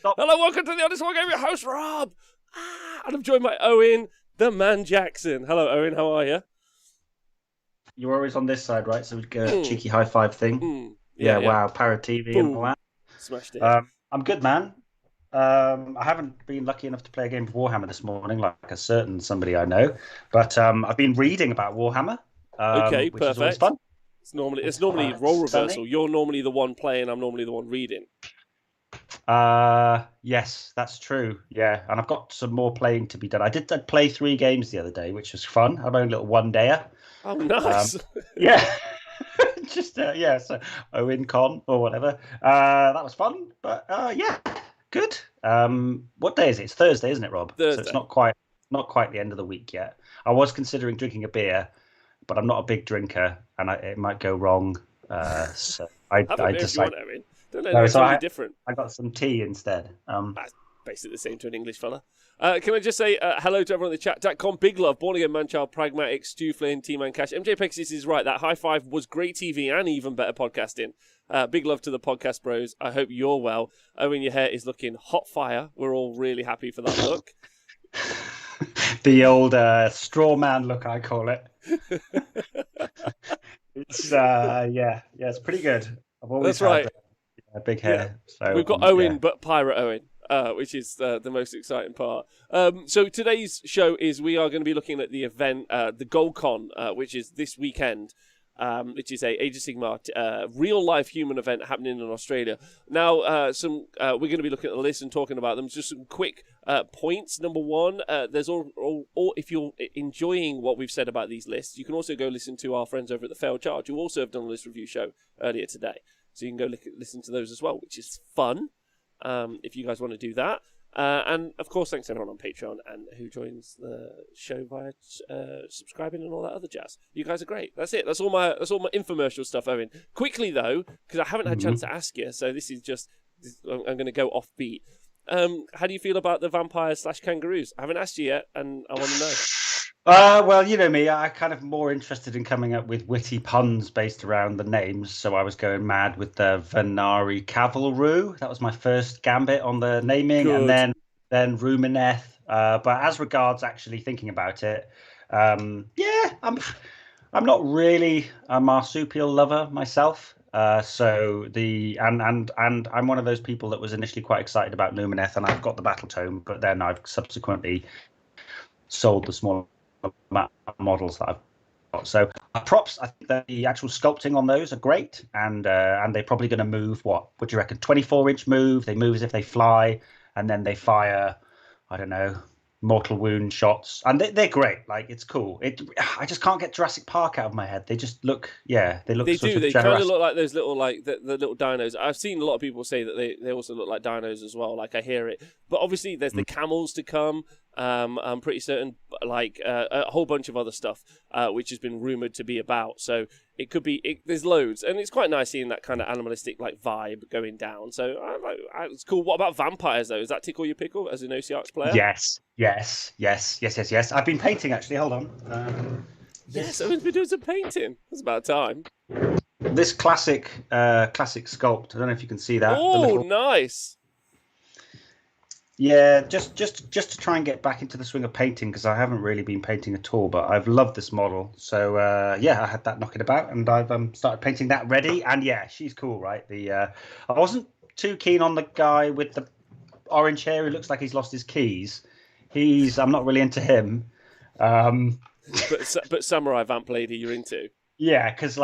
Stop. Hello, welcome to the Honest War Game, your host, Rob. And I'm joined by Owen, the man Jackson. Hello, Owen, how are you? You're always on this side, right? So we get a cheeky high five thing. Yeah, wow, Para TV Boom. and all that. Smashed it. I'm good, man. I haven't been lucky enough to play a game of Warhammer this morning, like a certain somebody I know. But I've been reading about Warhammer. Okay, which is always perfect. fun. It's normally role reversal. You're normally the one playing, I'm normally the one reading. Yes, that's true. Yeah, and I've got some more playing to be done. I did play 3 games the other day, which was fun. I had my own little one-dayer. Oh, nice. Yeah. Just so Owen Con or whatever. That was fun, but yeah, good. What day is it? It's Thursday, isn't it, Rob? Thursday. So it's not quite the end of the week yet. I was considering drinking a beer, but I'm not a big drinker, and it might go wrong. So I decided. Don't know. It's totally different. I got some tea instead. That's basically the same to an English fella. Can I just say hello to everyone in the chat.com. Big love, Born Again Manchild, Pragmatic, Stu Flynn, T-Man Cash. MJ Pexis is right. That high five was great TV and even better podcasting. Big love to the podcast bros. I hope you're well. Owen, your hair is looking hot fire. We're all really happy for that look. The old straw man look, I call it. It's it's pretty good. I've always had a big hair. Yeah. So we've got Owen, but Pirate Owen, which is the most exciting part. So today's show is we are going to be looking at the event, the Goldcon, which is this weekend. Which is a Age of Sigmar real-life human event happening in Australia. Now, we're going to be looking at the list and talking about them. Just some quick points. Number one, there's all if you're enjoying what we've said about these lists, you can also go listen to our friends over at the Failed Charge, who also have done a list review show earlier today. So you can go listen to those as well, which is fun if you guys want to do that. And of course, thanks to everyone on Patreon and who joins the show via subscribing and all that other jazz. You guys are great. That's it. That's all my infomercial stuff, Owen. Quickly though, because I haven't had a chance to ask you, so this is just I'm going to go offbeat. How do you feel about the vampires / kangaroos? I haven't asked you yet, and I want to know. Well, you know me, I'm kind of more interested in coming up with witty puns based around the names. So I was going mad with the Venari Cavalru. That was my first gambit on the naming. Good. And then Rumineth. But as regards actually thinking about it, I'm not really a marsupial lover myself. So and I'm one of those people that was initially quite excited about Lumineth, and I've got the battle tome, but then I've subsequently sold the small models that I've got. So props, I think that the actual sculpting on those are great, and they're probably going to move, what do you reckon, 24-inch move? They move as if they fly, and then they fire, I don't know, mortal wound shots, and they're great. Like, it's cool. I just can't get Jurassic Park out of my head. They just look, they look. They do. They kind of look like those little, like the little dinos. I've seen a lot of people say that they also look like dinos as well. Like, I hear it, but obviously there's the camels to come. I'm pretty certain, like a whole bunch of other stuff, which has been rumored to be about. So it could be. There's loads, and it's quite nice seeing that kind of animalistic like vibe going down. So it's cool. What about vampires though? Does that tickle your pickle as an OCR player? Yes. I've been painting actually. Hold on. Yes, I've been doing some painting. It's about time. This classic sculpt. I don't know if you can see that. Oh, nice. Yeah, just to try and get back into the swing of painting, because I haven't really been painting at all, but I've loved this model. So I had that knocking about, and I've started painting that ready. And yeah, she's cool, right? I wasn't too keen on the guy with the orange hair who looks like he's lost his keys. I'm not really into him. But Samurai Vamp Lady, you're into. Yeah, because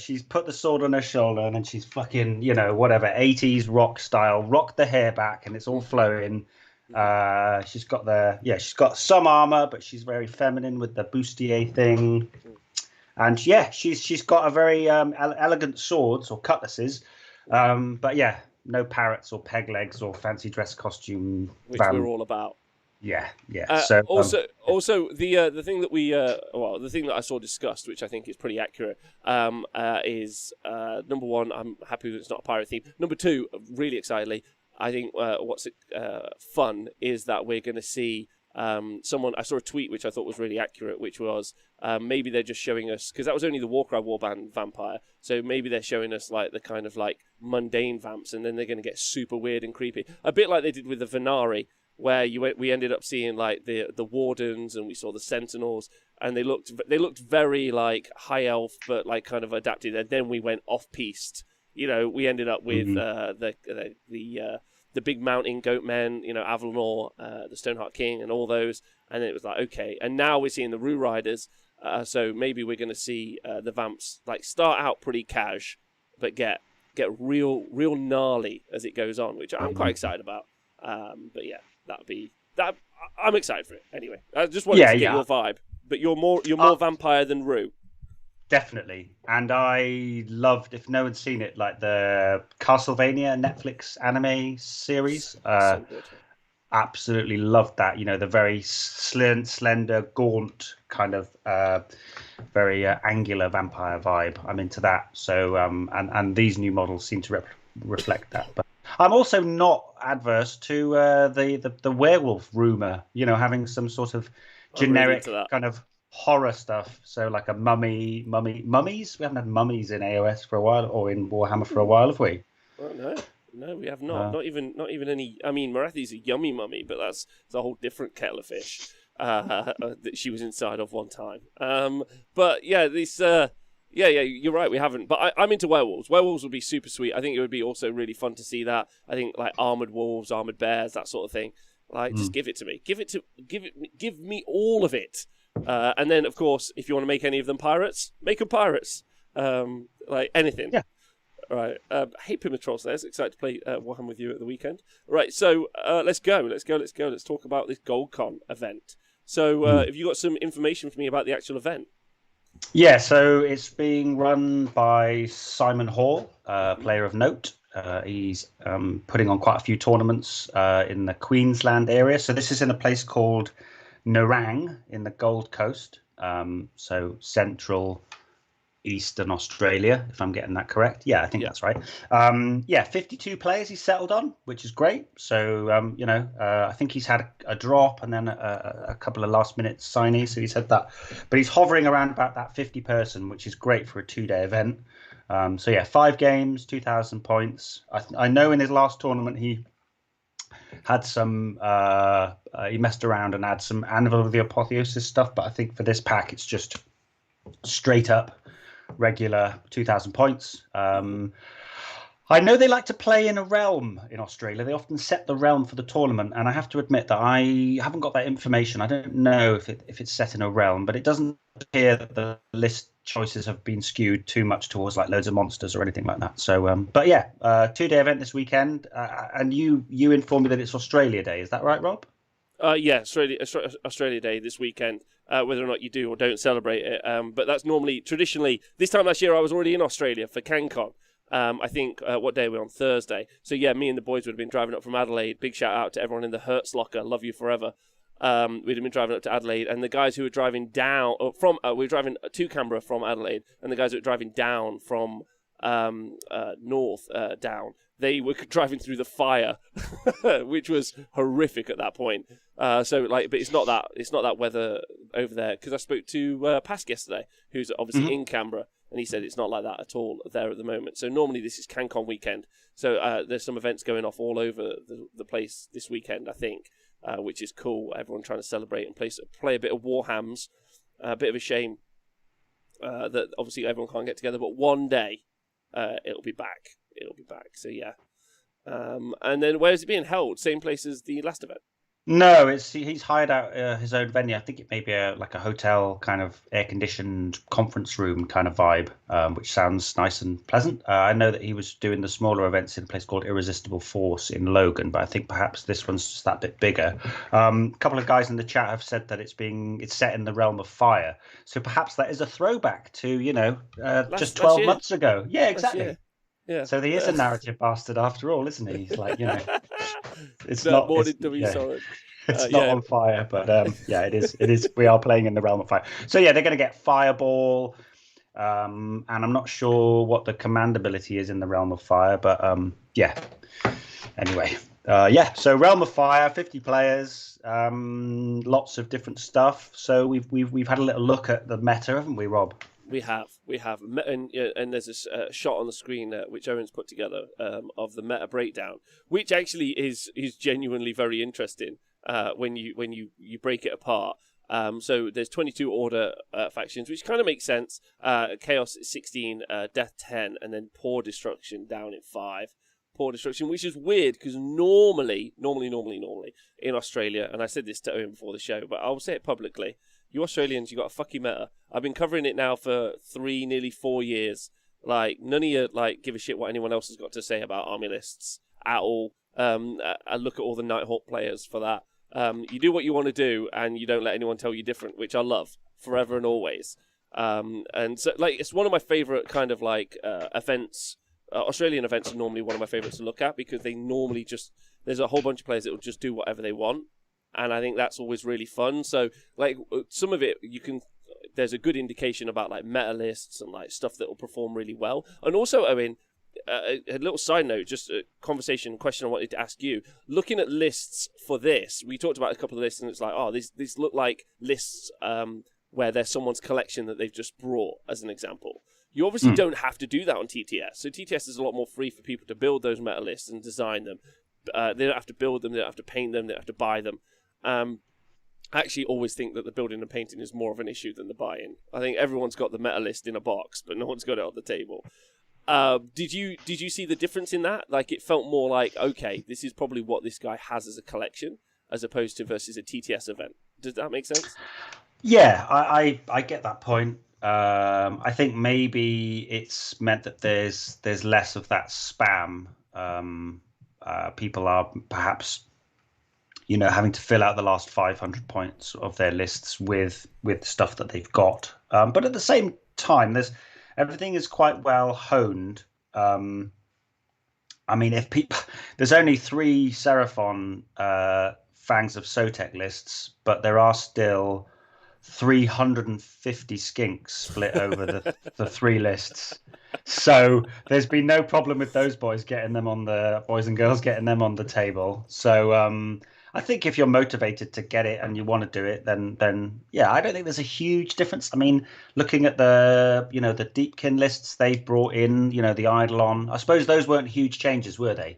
she's put the sword on her shoulder and then she's fucking, whatever, 80s rock style, rocked the hair back and it's all flowing. She's got some armor, but she's very feminine with the bustier thing. And yeah, she's got a very elegant swords or cutlasses. But yeah, no parrots or peg legs or fancy dress costume. Which we're all about. Yeah. So also the thing that the thing that I saw discussed, which I think is pretty accurate, is number one, I'm happy that it's not a pirate theme. Number two, really excitedly, I think what's fun is that we're going to see I saw a tweet which I thought was really accurate, which was maybe they're just showing us, because that was only the Warcry Warband vampire, so maybe they're showing us like the kind of like mundane vamps, and then they're going to get super weird and creepy, a bit like they did with the Venari, where we ended up seeing like the Wardens, and we saw the Sentinels, and they looked very like high elf, but like kind of adapted, and then we went off piste. We ended up with the big mountain goat men, Avalonor, the Stoneheart King, and all those. And it was like, okay. And now we're seeing the Rue Riders. So maybe we're going to see the vamps like start out pretty cash, but get real gnarly as it goes on, which I'm quite excited about. But yeah, that. I'm excited for it. Anyway, I just wanted to get your vibe. But you're more vampire than Rue. Definitely. And I loved, if no one's seen it, like the Castlevania Netflix anime series. So good. Absolutely loved that. The very slender, gaunt, kind of very angular vampire vibe. I'm into that. So, and these new models seem to reflect that. But I'm also not adverse to the werewolf rumor, having some sort of generic kind of horror stuff, so like a mummies. We haven't had mummies in AOS for a while, or in Warhammer for a while, have we? Well, no, we have not. Not even any. I mean, Marathi's a yummy mummy, but that's a whole different kettle of fish that she was inside of one time. But yeah, this. Yeah, you're right. We haven't, but I'm into werewolves. Werewolves would be super sweet. I think it would be also really fun to see that. I think like armored wolves, armored bears, that sort of thing. Like, just give it to me. Give me all of it. And then, of course, if you want to make any of them pirates, make them pirates. Like anything. Yeah. All right. Hey, Pimatrols, there's excited to play Warhammer with you at the weekend. Right. So let's go. Let's talk about this Goldcon event. So, have you got some information for me about the actual event? Yeah. So it's being run by Simon Hall, player of note. He's putting on quite a few tournaments in the Queensland area. So this is in a place called Nerang in the Gold Coast, so central eastern Australia, if I'm getting that correct. Yeah, I think that's right. 52 players he's settled on, which is great. So I think he's had a drop and then a couple of last minute signees, so he's had that, but he's hovering around about that 50 person, which is great for a 2-day event. 5 games, 2,000 points. I know in his last tournament he had some he messed around and had some Anvil of the Apotheosis stuff, but I think for this pack it's just straight up regular 2,000 points. I know they like to play in a realm in Australia. They often set the realm for the tournament, and I have to admit that I haven't got that information. I don't know if it's set in a realm, but it doesn't appear that the list choices have been skewed too much towards like loads of monsters or anything like that. So, 2-day event this weekend, and you informed me that it's Australia Day. Is that right, Rob? Yeah, Australia Day this weekend. Whether or not you do or don't celebrate it, but that's traditionally. This time last year, I was already in Australia for CanCon. I think, what day are we on? Thursday. So yeah, me and the boys would have been driving up from Adelaide. Big shout out to everyone in the Hertz locker. Love you forever. We'd have been driving up to Adelaide, and the guys who were driving down we were driving to Canberra from Adelaide, and the guys who were driving down from north down, they were driving through the fire, which was horrific at that point. But it's not that weather over there, because I spoke to Pask yesterday, who's obviously in Canberra, and he said it's not like that at all there at the moment. So normally this is CanCon weekend, so there's some events going off all over the place this weekend, I think. Which is cool. Everyone trying to celebrate and play a bit of Warhams. A bit of a shame that obviously everyone can't get together, but one day it'll be back. So yeah. And then where is it being held? Same place as the last event? No, he's hired out his own venue. I think it may be like a hotel kind of air-conditioned conference room kind of vibe, which sounds nice and pleasant. I know that he was doing the smaller events in a place called Irresistible Force in Logan, but I think perhaps this one's just that bit bigger. A couple of guys in the chat have said that it's set in the realm of fire, so perhaps that is a throwback to just 12 months ago. Yeah, exactly. Yeah. So he is a narrative bastard after all, isn't he? He's like, it's no, not. More than W solid. It's not on fire, but it is. It is. We are playing in the realm of fire. So yeah, they're going to get Fireball, and I'm not sure what the command ability is in the realm of fire, but Anyway, So Realm of Fire, 50 players, lots of different stuff. So we've had a little look at the meta, haven't we, Rob? We have, and there's a shot on the screen which Owen's put together of the meta breakdown, which actually is genuinely very interesting when you break it apart. So there's 22 Order factions, which kind of makes sense. Chaos 16, Death 10, and then Poor Destruction down in 5. Poor Destruction, which is weird because normally in Australia, and I said this to Owen before the show, but I'll say it publicly. You Australians, you got a fucking meta. I've been covering it now for 3, nearly 4 years. Like, none of you give a shit what anyone else has got to say about army lists at all. I look at all the Nighthawk players for that. You do what you want to do, and you don't let anyone tell you different, which I love forever and always. And so, it's one of my favorite kind of events. Australian events are normally one of my favorites to look at because they normally there's a whole bunch of players that will just do whatever they want. And I think that's always really fun. So, some of it, there's a good indication about, meta lists and, stuff that will perform really well. And also, Owen, a little side note, just a question I wanted to ask you. Looking at lists for this, we talked about a couple of lists, and it's these look like lists where there's someone's collection that they've just brought, as an example. You obviously don't have to do that on TTS. So TTS is a lot more free for people to build those meta lists and design them. They don't have to build them, they don't have to paint them, they don't have to buy them. I actually always think that the building and painting is more of an issue than the buying. I think everyone's got the meta list in a box, but no one's got it on the table. Did you see the difference in that? It felt more okay, this is probably what this guy has as a collection, as opposed to versus a TTS event. Does that make sense? Yeah, I get that point. I think maybe it's meant that there's less of that spam. People are perhaps having to fill out the last 500 points of their lists with stuff that they've got. But at the same time, everything is quite well honed. If people, there's only 3 Seraphon Fangs of Sotek lists, but there are still 350 skinks split over the 3 lists. So there's been no problem with those boys and girls getting them on the table. So I think if you're motivated to get it and you want to do it, then yeah, I don't think there's a huge difference. Looking at the Deepkin lists they've brought in, the Eidolon, I suppose those weren't huge changes, were they?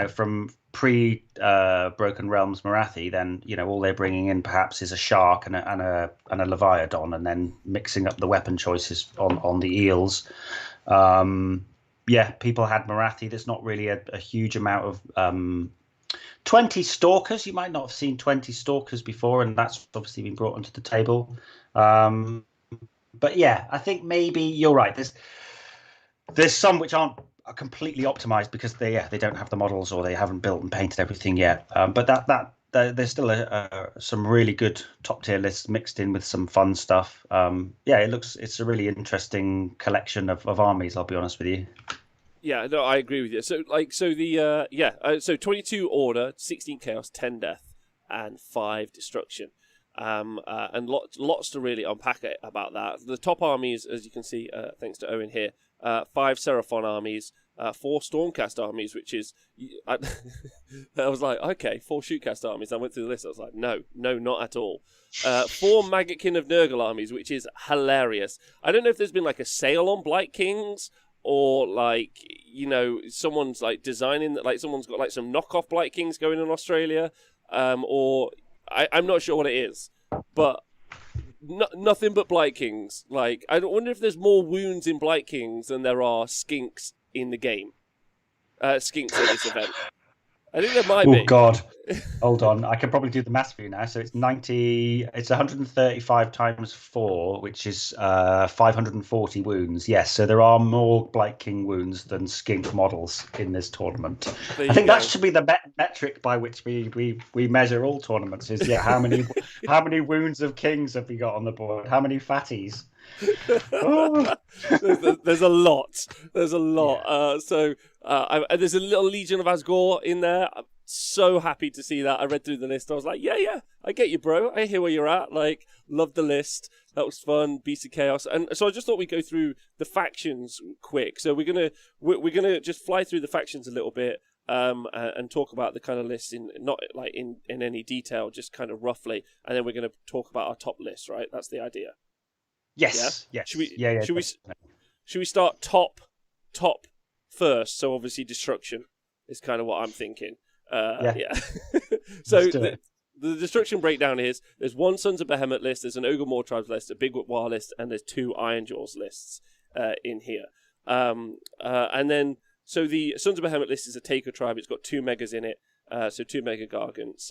From pre Broken Realms Marathi, then all they're bringing in perhaps is a shark and a Leviathan, and then mixing up the weapon choices on the eels. People had Marathi. There's not really a huge amount of 20 stalkers. You might not have seen 20 stalkers before, and that's obviously been brought onto the table. But yeah, I think maybe you're right. There's some which aren't completely optimized because they don't have the models or they haven't built and painted everything yet. But there's still some really good top tier lists mixed in with some fun stuff. It's a really interesting collection of armies. I'll be honest with you. Yeah, no, I agree with you. So 22 Order, 16 Chaos, 10 Death, and 5 Destruction. And lots to really unpack about that. The top armies, as you can see, thanks to Owen here, 5 Seraphon armies, 4 Stormcast armies, which is... I was like, okay, 4 Shootcast armies. I went through the list. I was like, no, not at all. 4 Maggotkin of Nurgle armies, which is hilarious. I don't know if there's been a sale on Blight Kings, or someone's designing someone's got some knockoff Blight Kings going in Australia, or I'm not sure what it is, but nothing but Blight Kings. I wonder if there's more wounds in Blight Kings than there are skinks in the game. Skinks at this event. I think there might be. Oh God, hold on. I can probably do the math for you now. So it's 90. It's 135 times 4, which is 540 wounds. Yes, so there are more Blight King wounds than skink models in this tournament. I think that should be the metric by which we measure all tournaments. Is how many wounds of kings have we got on the board? How many fatties? There's a lot. There's a lot. There's a little Legion of Asgore in there. I'm so happy to see that. I read through the list. I was like, yeah, I get you, bro. I hear where you're at. Love the list. That was fun. Beast of Chaos. And so I just thought we'd go through the factions quick. So we're gonna just fly through the factions a little bit. and talk about the kind of list in not like in any detail, just kind of roughly, and then we're going to talk about our top list, right? That's the idea. Yes. Yeah? Yes. Should we start top first? So obviously destruction is kind of what I'm thinking. Yeah. So the destruction breakdown is there's one Sons of Behemoth list, there's an Ogre More Tribes list, a Big War list, and there's 2 Ironjaws lists in here. And then, so the Sons of Behemoth list is a Taker tribe. It's got 2 megas in it, so 2 mega Gargants.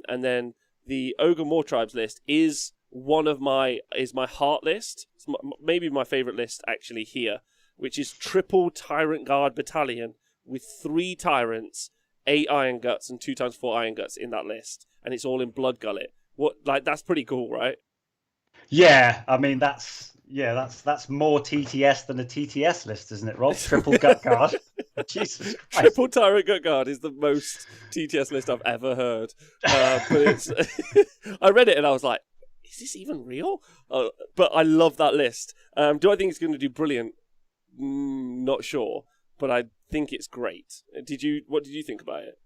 And then the Ogre More Tribes list is my heart list. It's maybe my favorite list actually here, which is triple Tyrant Guard battalion with 3 Tyrants, 8 Iron Guts, and 2x4 Iron Guts in that list. And it's all in Blood Gullet. That's pretty cool, right? Yeah, I mean that's more TTS than a TTS list, isn't it, Rob? Triple Gut Guard. Jesus Christ. Triple Tyrant Gut Guard is the most TTS list I've ever heard. But it's I read it and I was like, is this even real? But I love that list. Do I think it's going to do brilliant? Not sure, but I think it's great. What did you think about it?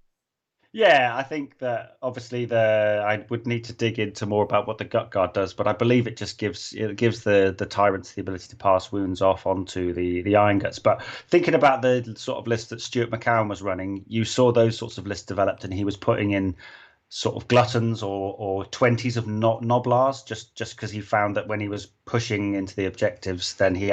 Yeah, I think that obviously I would need to dig into more about what the Gut Guard does, but I believe it just gives the tyrants the ability to pass wounds off onto the Iron Guts. But thinking about the sort of list that Stuart McCowan was running, you saw those sorts of lists developed, and he was putting in sort of gluttons or 20s of noblars just because he found that when he was pushing into the objectives, then he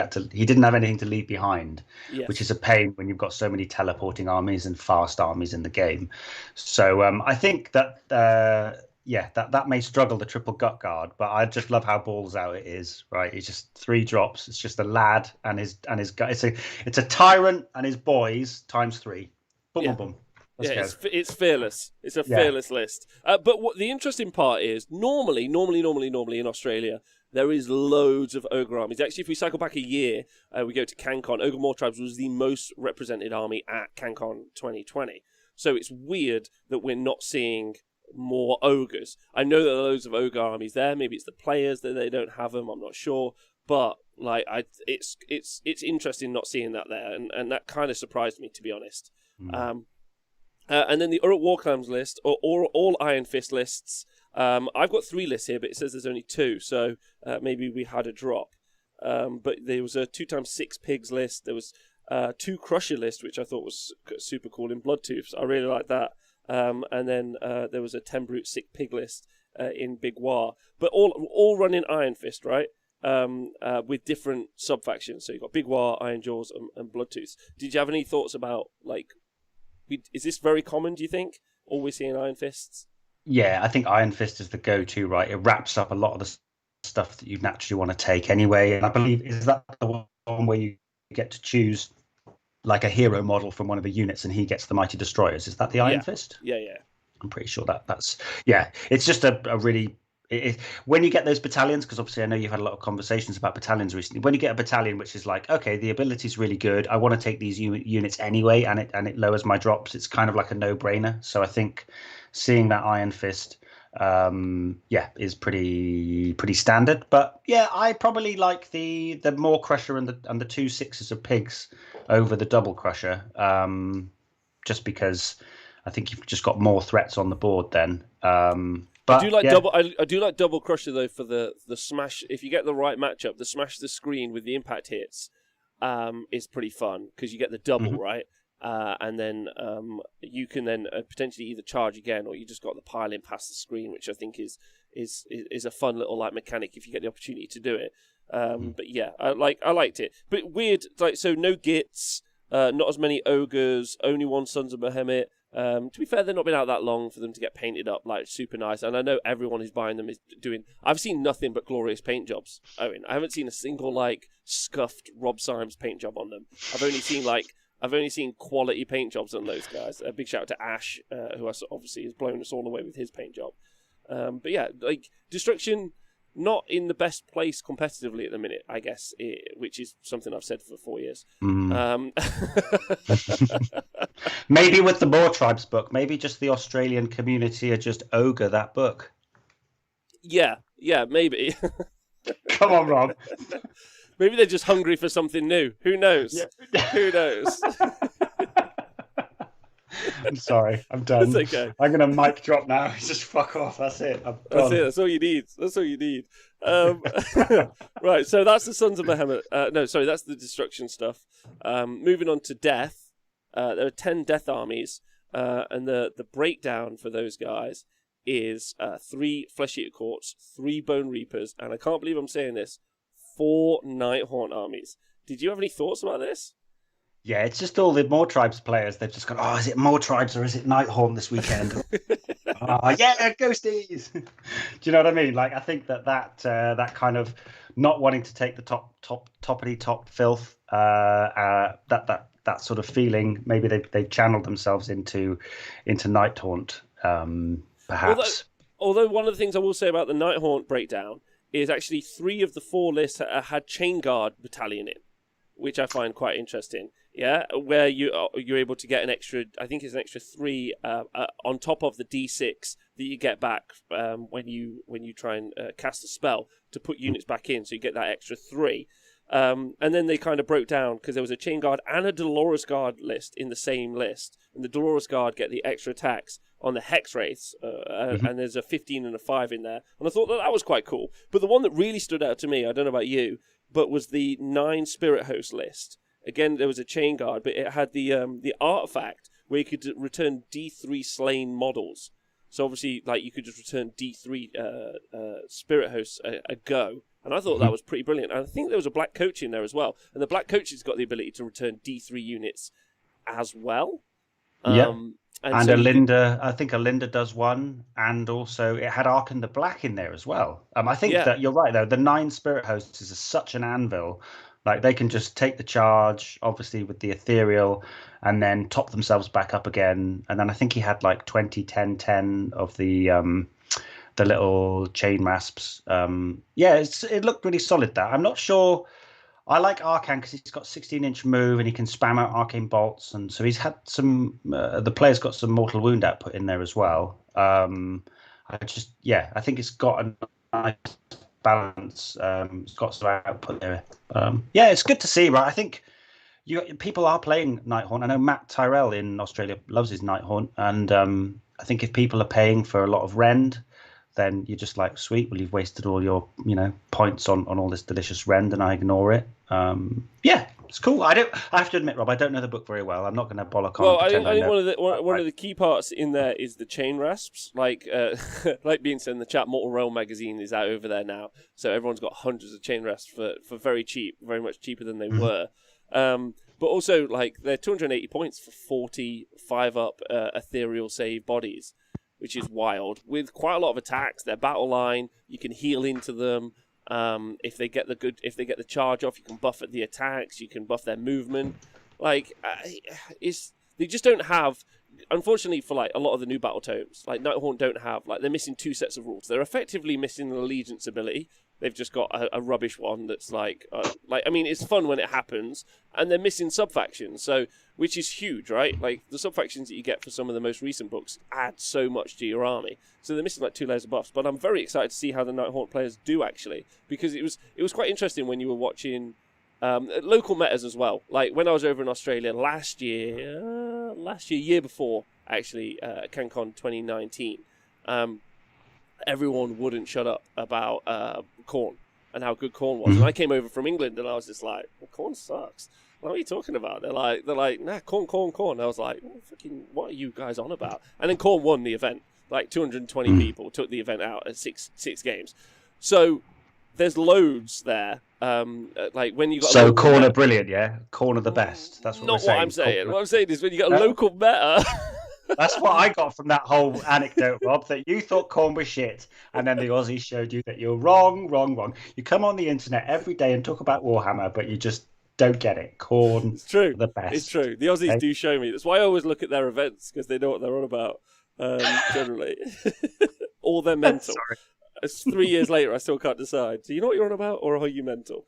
didn't have anything to leave behind. Yes. Which is a pain when you've got so many teleporting armies and fast armies in the game. So I think that that may struggle, the triple Gut Guard, but I just love how balls out it is, right? It's just 3 drops. It's just a lad and his gut. It's a tyrant and his boys times 3. Boom, boom, boom. It's fearless. It's a fearless list. But what the interesting part is, normally in Australia, there is loads of Ogre armies. Actually, if we cycle back a year, we go to CanCon, Ogre More Tribes was the most represented army at CanCon 2020. So it's weird that we're not seeing more Ogres. I know there are loads of Ogre armies there. Maybe it's the players that they don't have them. I'm not sure. But it's interesting not seeing that there. And that kind of surprised me, to be honest. And then the Uruk Warclans list, or all Iron Fist lists. I've got 3 lists here, but it says there's only 2, so maybe we had a drop. But there was a 2x6 pigs list. There was 2 Crusher list, which I thought was super cool in Bloodtooth. I really like that. And then there was a 10 Brute 6 pig list in Big War. But all running Iron Fist, right? With different sub-factions. So you've got Big War, Iron Jaws, and Bloodtooth. Did you have any thoughts about, is this very common, do you think? Always seeing Iron Fists? Yeah, I think Iron Fist is the go-to, right? It wraps up a lot of the stuff that you naturally want to take anyway. And I believe, is that the one where you get to choose like a hero model from one of the units and he gets the Mighty Destroyers? Is that the Iron Fist? Yeah. I'm pretty sure that's... Yeah, it's just a really... when you get those battalions, because obviously I know you've had a lot of conversations about battalions recently, when you get a battalion which is like, okay, the ability's really good, I want to take these units anyway, and it lowers my drops, it's kind of like a no-brainer. So I think seeing that Iron Fist is pretty standard. But yeah, I probably like the more Crusher and the 2 6s of pigs over the double Crusher, just because I think you've just got more threats on the board then. But, I do like double Crusher though, for the smash. If you get the right matchup, the smash the screen with the impact hits is pretty fun because you get the double, right? And then you can then potentially either charge again, or you just got the pile in past the screen, which I think is a fun little mechanic if you get the opportunity to do it. But yeah, I liked it. But weird, so no Gits, not as many Ogres, only 1 Sons of Behemoth. To be fair, they've not been out that long for them to get painted up super nice, and I know everyone who's buying them is doing. I've seen nothing but glorious paint jobs. Owen, I haven't seen a single scuffed Rob Symes paint job on them. I've only seen quality paint jobs on those guys. A big shout out to Ash, who obviously has blown us all away with his paint job. But yeah, Destruction, not in the best place competitively at the minute, I guess, which is something I've said for 4 years. Maybe with the More Tribes book, maybe just the Australian community are just ogre that book. Yeah, maybe. Come on, Rob. Maybe they're just hungry for something new. Who knows? Yeah. Who knows? I'm sorry. I'm done. It's okay. I'm going to mic drop now. Just fuck off. That's it. I'm That's gone. it. That's all you need. That's all you need. Right. So that's the Sons of Behemoth. No, sorry. That's the destruction stuff. Moving on to death. There are 10 death armies, and the breakdown for those guys is 3 Flesh Eater Courts, 3 Bone Reapers, and I can't believe I'm saying this, 4 Nighthaunt armies. Did you have any thoughts about this? Yeah, it's just all the more tribes players. They've just gone, oh, is it more tribes or is it Nighthaunt this weekend? Yeah, ghosties. Do you know what I mean? Like, I think that kind of not wanting to take the top filth, that sort of feeling, maybe they've channeled themselves into Nighthaunt, perhaps. Although one of the things I will say about the Nighthaunt breakdown is actually 3 of the 4 lists had Chain Guard battalion in, which I find quite interesting. Yeah, where you're able to get an extra, I think it's an extra 3 on top of the D6 that you get back when you try and cast a spell to put units back in, so you get that extra 3. And then they kind of broke down because there was a Chain Guard and a Dolorous Guard list in the same list, and the Dolorous Guard get the extra attacks on the Hex Wraiths, and there's a 15 and a 5 in there, and I thought that was quite cool. But the one that really stood out to me, I don't know about you, but was the 9 Spirit Host list. Again, there was a Chain Guard, but it had the artifact where you could return D3 slain models. So obviously, like, you could just return D3 Spirit Hosts a go. And I thought that was pretty brilliant. And I think there was a Black Coach in there as well. And the Black Coach has got the ability to return D3 units as well. Yeah. And so Alinda, I think Alinda does one, and also it had Arkan the Black in there as well. I think that you're right, though. The 9 Spirit Hosts is such an anvil. Like, they can just take the charge, obviously, with the Ethereal, and then top themselves back up again. And then I think he had like 20, 10, 10 of the little chain rasps. It looked really solid, that. I'm not sure. I like Arcan because he's got 16-inch move and he can spam out arcane bolts, and so he's had some. The player's got some mortal wound output in there as well. I think it's got a nice balance. It's got some output there. It's good to see, right? I think people are playing Nighthaunt. I know Matt Tyrell in Australia loves his Nighthaunt, and I think if people are paying for a lot of Rend, then you're just like, sweet, well, you've wasted all your points on all this delicious Rend, and I ignore it. It's cool. I have to admit, Rob, I don't know the book very well. I'm not going to bollock on. Well, I think one of the key parts in there is the chain rasps. Like like being said in the chat, Mortal Realm magazine is out over there now, so everyone's got hundreds of chain rasps for very cheap, very much cheaper than they were. But also, like, they're 280 points for 45 up ethereal save bodies, which is wild. With quite a lot of attacks, their battle line, you can heal into them. If they get the charge off, you can buff at the attacks. You can buff their movement. Like, they just don't have. Unfortunately, for like a lot of the new battle tomes, like Nighthaunt don't have. Like, they're missing 2 sets of rules. They're effectively missing an allegiance ability. They've just got a rubbish one that's like I mean, it's fun when it happens, and they're missing sub-factions, so, which is huge, right? Like, the sub-factions that you get for some of the most recent books add so much to your army, so they're missing like 2 layers of buffs. But I'm very excited to see how the Nighthaunt players do, actually, because it was quite interesting when you were watching local metas as well. Like, when I was over in Australia last year before, actually, CanCon 2019, everyone wouldn't shut up about Khorne and how good Khorne was. And I came over from England and I was just like, well, Khorne sucks. What are you talking about? They're like, nah, Khorne. And I was like, what are you guys on about? And then Khorne won the event. Like, 220 people took the event out at six games. So there's loads there. Like, when you got Khorne are brilliant, yeah. Khorne are the best. That's what we're saying. Not what I'm saying. What I'm saying is when you got a local meta. That's what I got from that whole anecdote, Rob, that you thought Khorne was shit, and then the Aussies showed you that you're wrong. You come on the internet every day and talk about Warhammer, but you just don't get it. Khorne, it's true. The best. It's true. The Aussies do show me. That's why I always look at their events, because they know what they're on about, generally. Or they're mental. It's 3 years later, I still can't decide. Do you know what you're on about, or are you mental?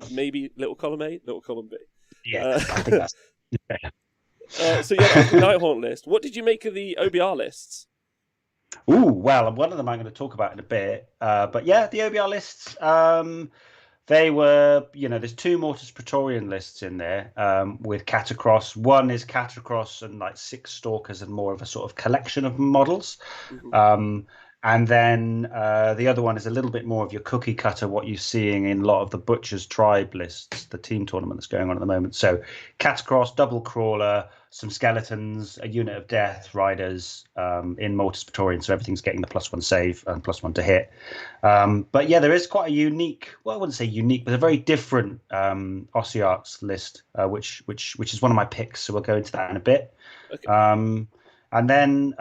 Maybe little column A, little column B. Yeah, I think that's... Yeah. So yeah, that was the Nighthaunt list. What did you make of the OBR lists? Ooh, well, one of them I'm going to talk about in a bit. But yeah, the OBR lists, They were, there's two Mortis Praetorian lists in there with Catacross. One is Catacross and like 6 Stalkers and more of a sort of collection of models. And then the other one is a little bit more of your cookie cutter, what you're seeing in a lot of the Butcher's Tribe lists, the team tournament that's going on at the moment. So Catacross, Double Crawler, some Skeletons, a Unit of Death, Riders in Mortis Praetorian. So everything's getting the +1 save and +1 to hit. But yeah, there is quite a unique, well, I wouldn't say unique, but a very different Ossiarchs list, which is one of my picks. So we'll go into that in a bit. Okay. And then,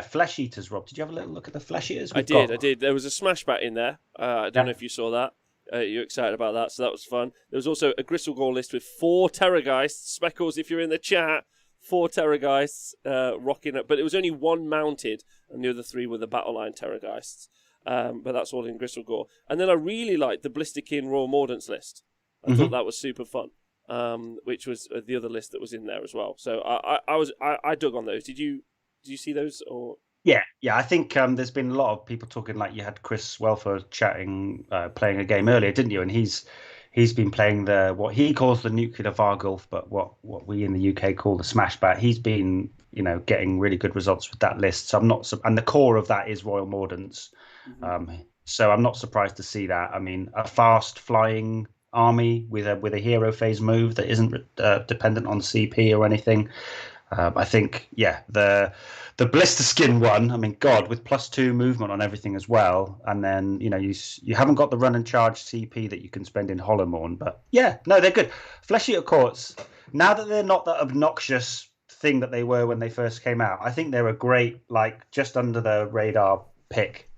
Flesh Eaters, Rob. Did you have a little look at the Flesh Eaters? I did. There was a Smashbat in there. I don't know if you saw that. You're excited about that, so that was fun. There was also a Gristlegore list with 4 Terrorgeists. Speckles, if you're in the chat, 4 Terrorgeists rocking up. But it was only 1 mounted, and the other 3 were the Battle Line Terrorgeists. But that's all in Gristlegore. And then I really liked the Blisterkin Royal Mordants list. I thought that was super fun. Which was the other list that was in there as well. So I dug on those. Did you see those or? Yeah. I think there's been a lot of people talking, like you had Chris Welford chatting, playing a game earlier, didn't you? And he's been playing what he calls the Nuclear Vargulf, but what we in the UK call the Smashbat. He's been getting really good results with that list. So I'm not, and the core of that is Royal Mordants. So I'm not surprised to see that. I mean, a fast flying army with a hero phase move that isn't dependent on CP or anything. I think the Blister Skin one, I mean, God, with +2 movement on everything as well, and then you haven't got the run and charge CP that you can spend in Hollowmorn, but they're good. Flesh Eater Courts, now that they're not that obnoxious thing that they were when they first came out, I think they're a great, like, just under the radar pick.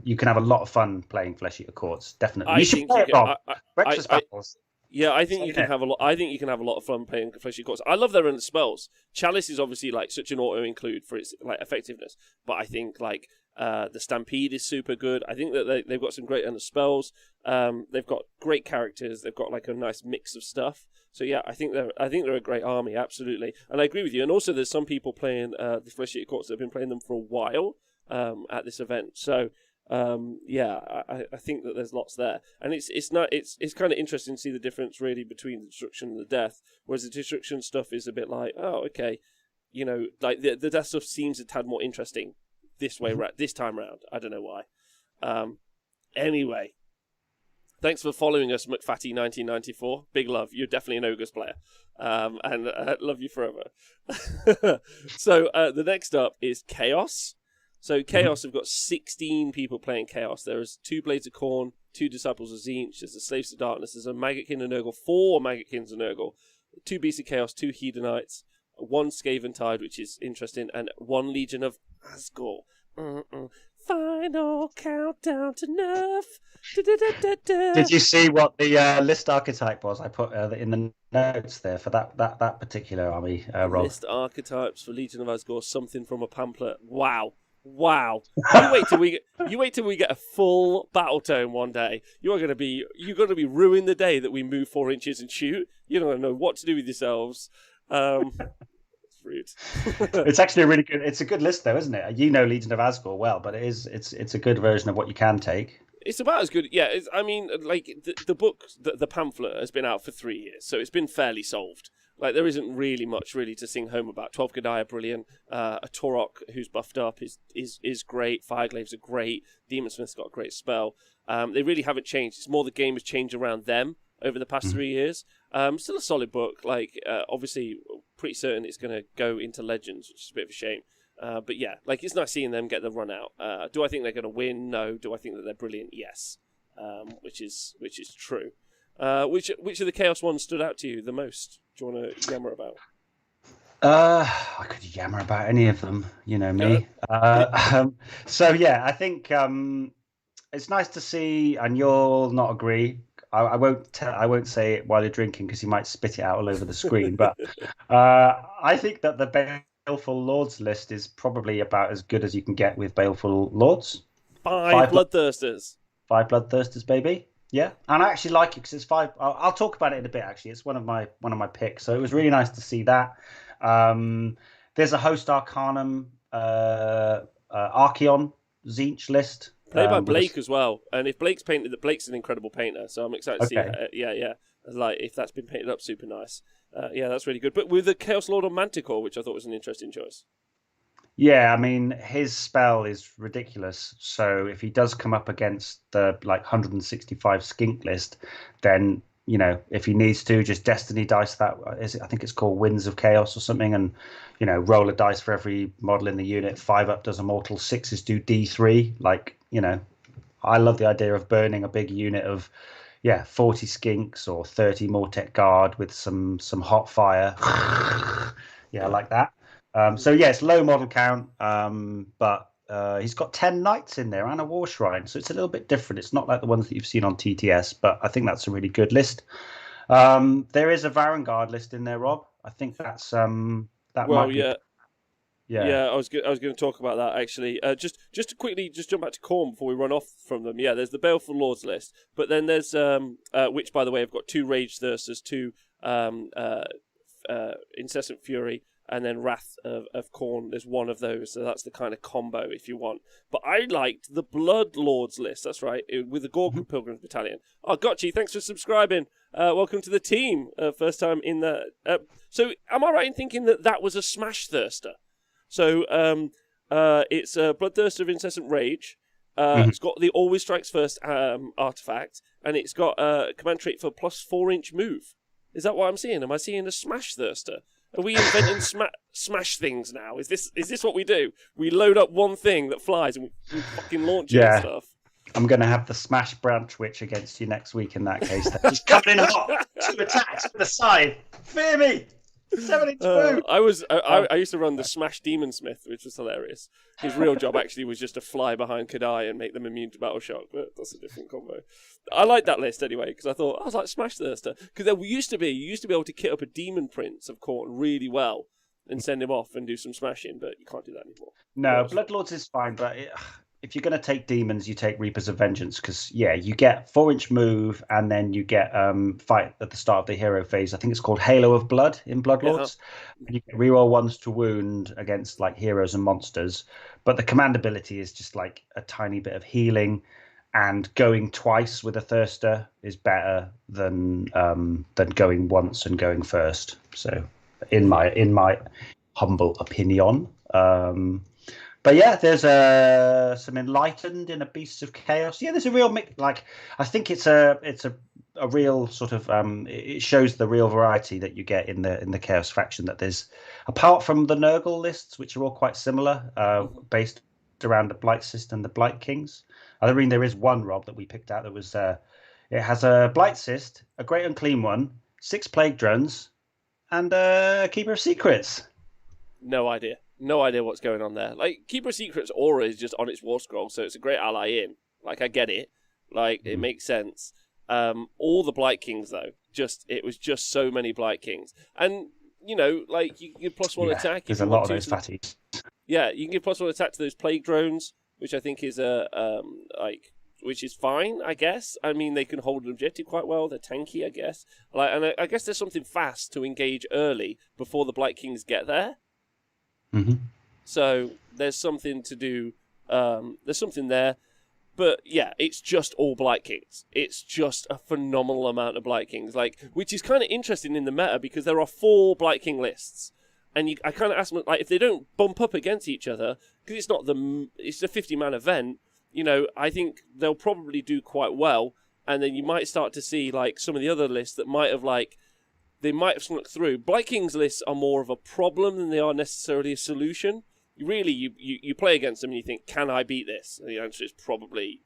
You can have a lot of fun playing Flesh Eater Courts. Definitely, you should play it, Rob. Breakfast battles. Yeah, I think you can have a lot. I think you can have a lot of fun playing Flesh Eater Courts. I love their spells. Chalice is obviously like such an auto include for its like effectiveness, but I think like the Stampede is super good. I think that they've got some great spells. They've got great characters. They've got like a nice mix of stuff. So yeah, I think they're a great army, absolutely. And I agree with you. And also, there's some people playing the Flesh Eater Courts that have been playing them for a while. At this event, so I think that there's lots there, and it's kind of interesting to see the difference really between the destruction and the death. Whereas the destruction stuff is a bit like, oh, okay, like the death stuff seems a tad more interesting this time round. I don't know why. Anyway, thanks for following us, McFatty1994. Big love. You're definitely an Ogres player, and love you forever. So the next up is Chaos. So Chaos have got 16 people playing Chaos. There is 2 Blades of Corn, 2 Disciples of Tzeentch, there's a Slaves to Darkness, there's a Maggotkin and Nurgle, 4 Maggotkin and Nurgle, 2 Beasts of Chaos, 2 Hedonites, 1 Skaven Tide, which is interesting, and 1 Legion of Asgore. Final countdown to nerf. Did you see what the list archetype was? I put in the notes there for that particular army, Rob. List archetypes for Legion of Asgore, something from a pamphlet. Wow! You wait till we get a full battle tome one day. You're gonna be ruining the day that we move 4 inches and shoot. You don't know what to do with yourselves. It's rude. It's actually a really good. It's a good list though, isn't it? Legion of Asgore well, but it's a good version of what you can take. It's about as good. Yeah, I mean, like the book, the pamphlet has been out for 3 years, so it's been fairly solved. Like, there isn't really much really to sing home about. 12 Godiah, brilliant. A Torok who's buffed up is great. Fireglaves are great. Demonsmith's got a great spell. They really haven't changed. It's more the game has changed around them over the past 3 years. Still a solid book. Like, obviously, pretty certain it's going to go into Legends, which is a bit of a shame. But yeah, like, it's nice seeing them get the run out. Do I think they're going to win? No. Do I think that they're brilliant? Yes. Which is true. Which of the Chaos ones stood out to you the most? Do you want to yammer about? I could yammer about any of them, you know me. So yeah, I think it's nice to see, and you'll not agree. I won't say it while you're drinking because you might spit it out all over the screen. But I think that the Baleful Lords list is probably about as good as you can get with Baleful Lords. 5 Bloodthirsters. 5 Bloodthirsters, baby. Yeah, and I actually like it because it's 5. I'll talk about it in a bit. Actually, it's one of my picks. So it was really nice to see that. There's a Host Arcanum Archeon Tzeentch list. Played by Blake as well, and if Blake's painted, Blake's an incredible painter, so I'm excited to see. Yeah, like if that's been painted up, super nice. Yeah, that's really good. But with the Chaos Lord on Manticore, which I thought was an interesting choice. Yeah, I mean, his spell is ridiculous. So if he does come up against the 165 skink list, then if he needs to, just destiny dice that. I think it's called Winds of Chaos or something, and roll a dice for every model in the unit. 5 up does Immortal, 6s do D3. I love the idea of burning a big unit of 40 skinks or 30 Mortek Guard with some hot fire. I like that. So it's low model count, but he's got 10 knights in there and a war shrine, so it's a little bit different. It's not like the ones that you've seen on TTS, but I think that's a really good list. There is a Varun Guard list in there, Rob. I think that's that might be. Yeah, I was going to talk about that actually. Just to quickly jump back to Khorne before we run off from them. Yeah, there's the Baleful Lords list, but then there's which, by the way, I've got 2 Rage Thirsters, 2 Incessant Fury, and then Wrath of Khorne. There's one of those, so that's the kind of combo if you want. But I liked the Blood Lords list. That's right, with the Gorgon Pilgrims Battalion. Oh, Gotchi, thanks for subscribing. Welcome to the team. First time in the. So, am I right in thinking that was a Smash Thirster? So it's a Bloodthirster of Incessant Rage. It's got the Always Strikes First artifact, and it's got a command trait for plus 4-inch move. Is that what I'm seeing? Am I seeing a Smash Thirster? Are we inventing smash things now? Is this what we do? We load up one thing that flies and we fucking launch it and stuff. I'm going to have the Smash Branch Witch against you next week in that case. She's coming in hot. 2 attacks with the scythe. Fear me. 7-inch move. I used to run the Smash Demon Smith, which was hilarious. His real job actually was just to fly behind Kadai and make them immune to battle shock, but that's a different combo. I like that list anyway, because I thought, I was like, Smash Thirster. Because you used to be able to kit up a Demon Prince of Khorne really well and send him off and do some smashing, but you can't do that anymore. No, Bloodlords is fine, but if you're going to take demons, you take Reapers of Vengeance, because you get 4-inch move, and then you get fight at the start of the hero phase. I think it's called Halo of Blood in Bloodlords. And you get reroll 1s to wound against heroes and monsters, but the command ability is just a tiny bit of healing, and going twice with a Thirster is better than going once and going first. So, in my humble opinion. But there's some Enlightened in a Beasts of Chaos. Yeah, there's a real mix. I think it's a real sort of it shows the real variety that you get in the Chaos faction. That there's, apart from the Nurgle lists, which are all quite similar, based around the Blight Cyst and the Blight Kings. I mean, there is one, Rob, that we picked out that was it has a Blight Cyst, a Great Unclean One, 6 Plague Drones, and a Keeper of Secrets. No idea what's going on there. Keeper of Secrets aura is just on its war scroll, so it's a great ally in. I get it. It makes sense. All the Blight Kings, though, it was just so many Blight Kings. And, you give +1 attack. There's a lot of those fatties. Yeah, you can give +1 attack to those Plague Drones, which I think is which is fine, I guess. I mean, they can hold an objective quite well. They're tanky, I guess. And I guess there's something fast to engage early before the Blight Kings get there. Mm-hmm. So there's something to do. There's something there, but it's just all Blight Kings. It's just a phenomenal amount of Blight Kings, which is kind of interesting in the meta because there are 4 Blight King lists, and I kind of ask them if they don't bump up against each other, because it's a 50-man event. I think they'll probably do quite well, and then you might start to see some of the other lists that might have they might have snuck through. Blight Kings lists are more of a problem than they are necessarily a solution. You play against them and you think, can I beat this? And the answer is probably,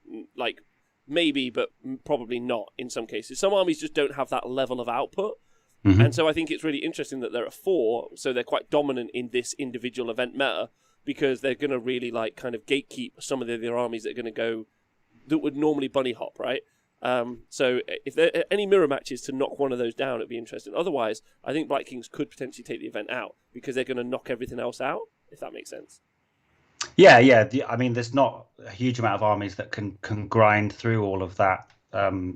maybe, but probably not in some cases. Some armies just don't have that level of output. Mm-hmm. And so I think it's really interesting that there are 4, so they're quite dominant in this individual event meta, because they're going to really, kind of gatekeep some of the other armies that are going to go, that would normally bunny hop, right? So if there are any mirror matches to knock one of those down, it'd be interesting. Otherwise, I think Blight Kings could potentially take the event out because they're going to knock everything else out, if that makes sense. Yeah. I mean, there's not a huge amount of armies that can grind through all of that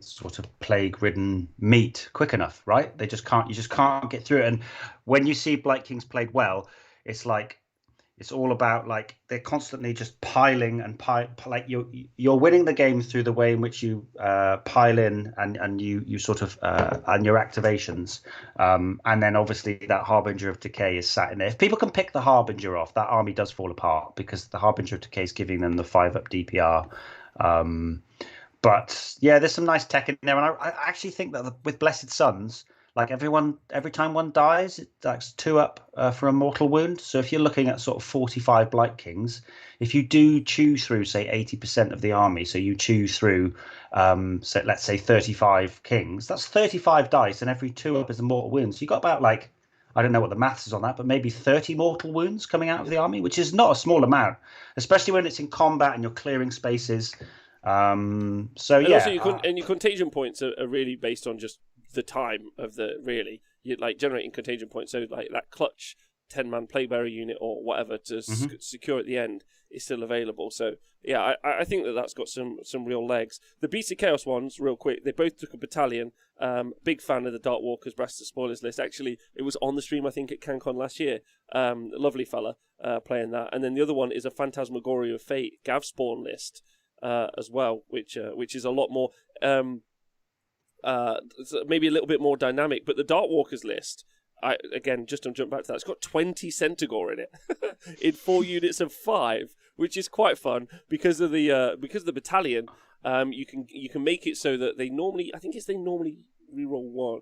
sort of plague-ridden meat quick enough, right? They just can't. You just can't get through it. And when you see Blight Kings played well, it's It's all about like they're constantly just piling and like you're winning the game through the way in which you pile in and you sort of and your activations, and then obviously that Harbinger of Decay is sat in there. If people can pick the Harbinger off, that army does fall apart because the Harbinger of Decay is giving them the 5-up DPR. But yeah, there's some nice tech in there, and I actually think that with Blessed Sons, like every time one dies, that's 2-up for a mortal wound. So if you're looking at sort of 45 Blight Kings, if you do chew through, say, 80% of the army, so you chew through, so let's say 35 kings, that's 35 dice, and every 2-up is a mortal wound. So you got about like, I don't know what the maths is on that, but maybe 30 mortal wounds coming out of the army, which is not a small amount, especially when it's in combat and you're clearing spaces. So and yeah, also your contagion points are really based on just the time of you're like generating contagion points. So like that clutch 10-man Plaguebearer unit or whatever to secure at the end is still available. So yeah, I think that's got some real legs. The Beast of Chaos ones, real quick, they both took a battalion. Big fan of the Dark Walkers Brass Spoilers list. Actually, it was on the stream I think at CanCon last year. Lovely fella playing that. And then the other one is a Phantasmagoria of Fate Gav Spawn list. As well, which is a lot more, maybe a little bit more dynamic. But the Dark Walkers list, just to jump back to that, it's got 20 Centaur in it, in 4 units of 5, which is quite fun because of the battalion. You can make it so that they normally reroll 1.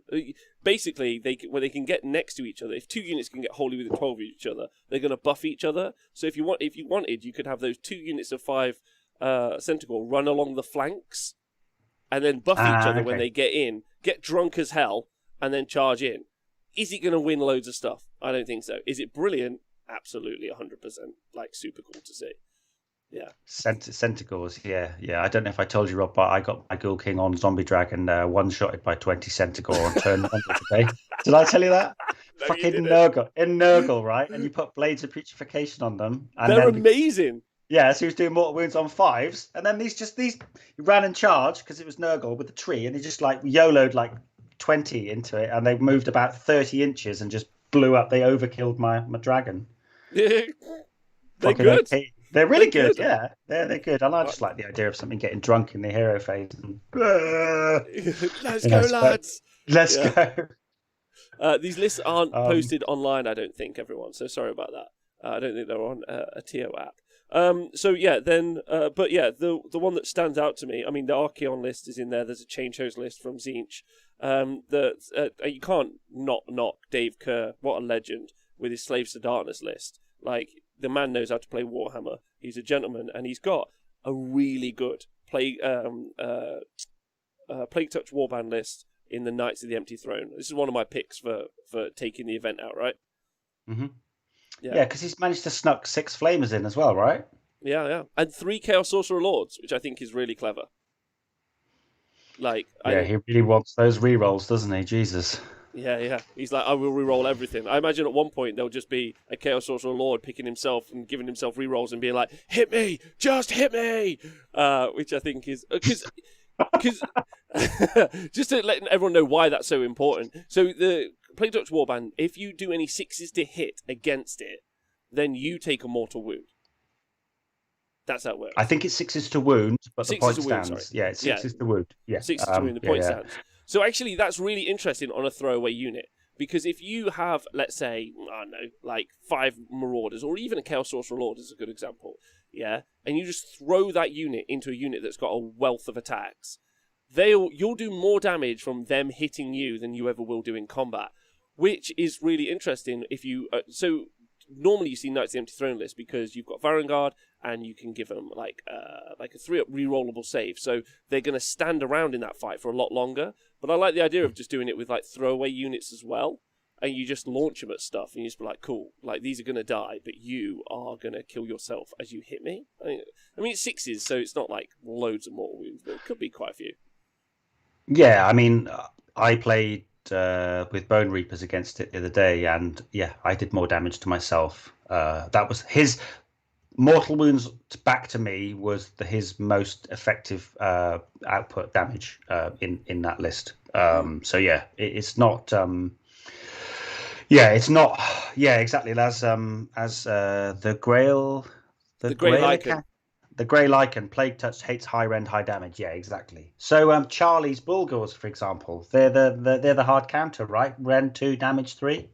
Basically, they can get next to each other. If 2 units can get wholly within 12 of each other, they're going to buff each other. So if you wanted, you could have those 2 units of 5. Centaur run along the flanks and then buff each other when they get in, get drunk as hell, and then charge in. Is it going to win loads of stuff? I don't think so. Is it brilliant? Absolutely, 100%. Like, super cool to see. Yeah. Centaurs, yeah. I don't know if I told you, Rob, but I got my Ghoul King on Zombie Dragon one-shotted by 20 Centaur on turn 1 today. Did I tell you that? No, fucking Nurgle. In Nurgle, right? And you put Blades of Putrefaction on them. And they're amazing. Yeah, so he was doing mortal wounds on 5s, and then these he ran and charged because it was Nurgle with the tree, and he just like YOLO'd like 20 into it, and they moved about 30 inches and just blew up. They overkilled my dragon. Yeah, they're good. OP. They're really good. Yeah, they're good. And I just like the idea of something getting drunk in the hero phase. And, let's go, lads. Let's go. These lists aren't posted online, I don't think, everyone. So sorry about that. I don't think they're on a TO app. So yeah, then, but yeah, the one that stands out to me, I mean, the Archeon list is in there. There's a Change Hose list from Tzeentch. You can't not knock Dave Kerr. What a legend with his Slaves to Darkness list. Like, the man knows how to play Warhammer. He's a gentleman, and he's got a really good Plague Touch Warband list in the Knights of the Empty Throne. This is one of my picks for taking the event out, right? Mm-hmm. Yeah, because he's managed to snuck 6 Flamers in as well, right? Yeah. And 3 Chaos Sorcerer Lords, which I think is really clever. Like, he really wants those rerolls, doesn't he? Jesus. Yeah. He's like, I will reroll everything. I imagine at one point there'll just be a Chaos Sorcerer Lord picking himself and giving himself rerolls and being like, hit me! Just hit me! Which I think is... Because just to let everyone know why that's so important. So the Plague Touch Warband, if you do any 6s to hit against it, then you take a mortal wound. That's how it works. I think it's 6s to wound, but the point stands. Wound, yeah, it's 6s to wound. Yeah. 6s to wound, the point stands. So actually, that's really interesting on a throwaway unit. Because if you have, let's say, I don't know, like 5 Marauders, or even a Chaos Sorcerer Lord is a good example, yeah, and you just throw that unit into a unit that's got a wealth of attacks, you'll do more damage from them hitting you than you ever will do in combat, which is really interesting. If you so normally you see Knights of the Empty Throne list because you've got Varangard and you can give them like a 3-up rerollable save, so they're going to stand around in that fight for a lot longer. But I like the idea of just doing it with like throwaway units as well, and you just launch them at stuff, and you just be like, cool, like these are going to die, but you are going to kill yourself as you hit me. I mean it's 6s, so it's not like loads of mortal wounds, but it could be quite a few. Yeah, I mean, I played with Bone Reapers against it the other day, and yeah, I did more damage to myself. That was his mortal wounds back to me was his most effective output damage in that list. So yeah, it's not. Yeah, it's not. Yeah, exactly. As the Grail, the The Grey Grail Lycan. account, the Grey Lycan, Plague Touch hates high rend, high damage. Yeah, exactly. So Charlie's Bulgars, for example, they're the hard counter, right? Rend 2, damage 3.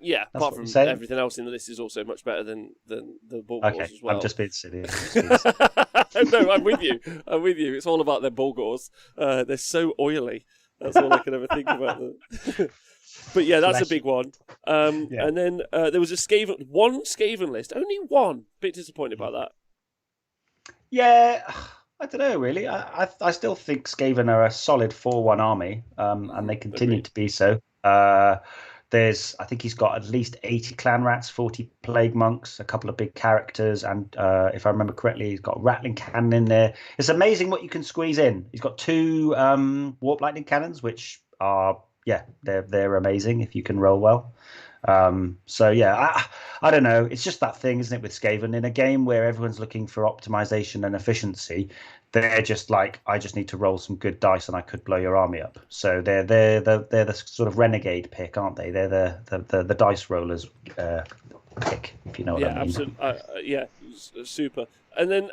Yeah, That's apart what you're from saying. everything else in the list is also much better than the Bulgars Okay, as I'm well. just being silly. I'm just being silly. No, I'm with you. I'm with you. It's all about their Bulgars. They're so oily. That's all I can ever think about them. But yeah, that's a Flesh. big one. Yeah. And then there was one Skaven list, only one. Bit disappointed about that. Yeah, I don't know really. I still think Skaven are a solid 4-1 army, and they continue Agreed. to be so. I think he's got at least 80 clan rats, 40 plague monks, a couple of big characters, and if I remember correctly, he's got rattling cannon in there. It's amazing what you can squeeze in. He's got 2 warp lightning cannons, which are they're amazing if you can roll well. So yeah, I don't know. It's just that thing, isn't it, with Skaven in a game where everyone's looking for optimization and efficiency. They're just like, I just need to roll some good dice and I could blow your army up. So they're the sort of renegade pick, aren't they? They're the dice rollers pick, if you know what I mean. Absolutely. Yeah, super. And then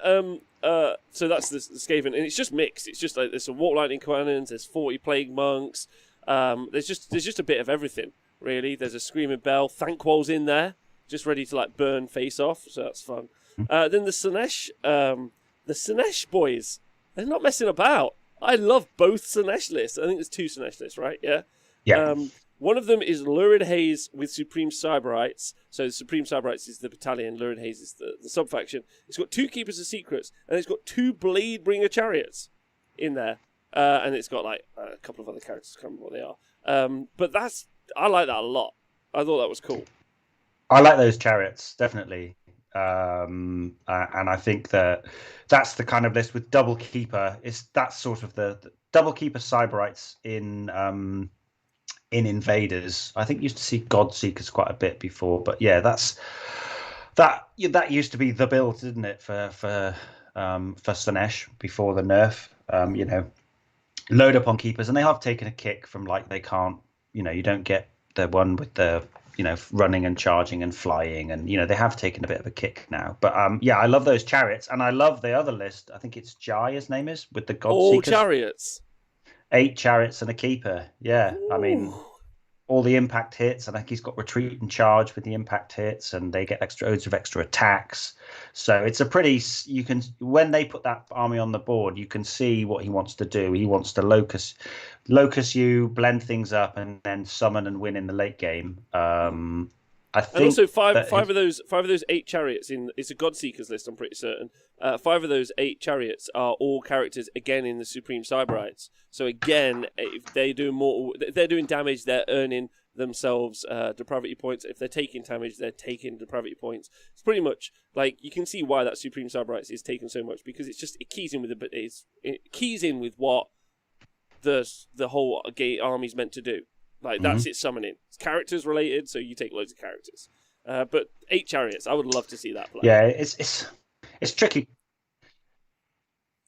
so that's the Skaven, and it's just mixed. It's just like there's some warp lightning cannons, there's 40 plague monks. There's just a bit of everything. Really, there's a screaming bell. Thankwall's in there, just ready to like burn face off. So that's fun. Then the Sinesh boys, they're not messing about. I love both Sinesh lists. I think there's 2 Sinesh lists, right? Yeah. Yeah. One of them is Lurid Haze with Supreme Cyberites. So the Supreme Cyberites is the battalion. Lurid Haze is the sub-faction. It's got 2 Keepers of Secrets, and it's got 2 Bladebringer Chariots in there. And it's got like a couple of other characters. I can't remember what they are. But I like that a lot. I thought that was cool. I like those chariots, definitely. And I think that's the kind of list with double keeper. That's sort of the double keeper cyberites in invaders. I think you used to see God Seekers quite a bit before, but yeah, that used to be the build, didn't it, for Sinesh before the nerf. Load up on keepers, and they have taken a kick from like they can't. You don't get the one with the running and charging and flying, and they have taken a bit of a kick now. But I love those chariots, and I love the other list. I think it's Jai, his name is, with the God Seekers. All chariots. 8 chariots and a keeper. Yeah, Ooh. I mean, all the impact hits. I think he's got retreat and charge with the impact hits, and they get loads of extra attacks. So it's a pretty. When they put that army on the board, you can see what he wants to do. He wants to locus you, blend things up, and then summon and win in the late game. I think, and also five of those 8 chariots it's a Godseekers list. I'm pretty certain. 5 of those 8 chariots are all characters again in the Supreme Cyberites. So again, if they're doing damage, they're earning themselves depravity points. If they're taking damage, they're taking depravity points. It's pretty much like you can see why that Supreme Cyberites is taken so much, because it keys in with what the whole army's meant to do. Like that's its summoning. It's characters related, so you take loads of characters. But 8 chariots, I would love to see that play. Yeah, it's tricky,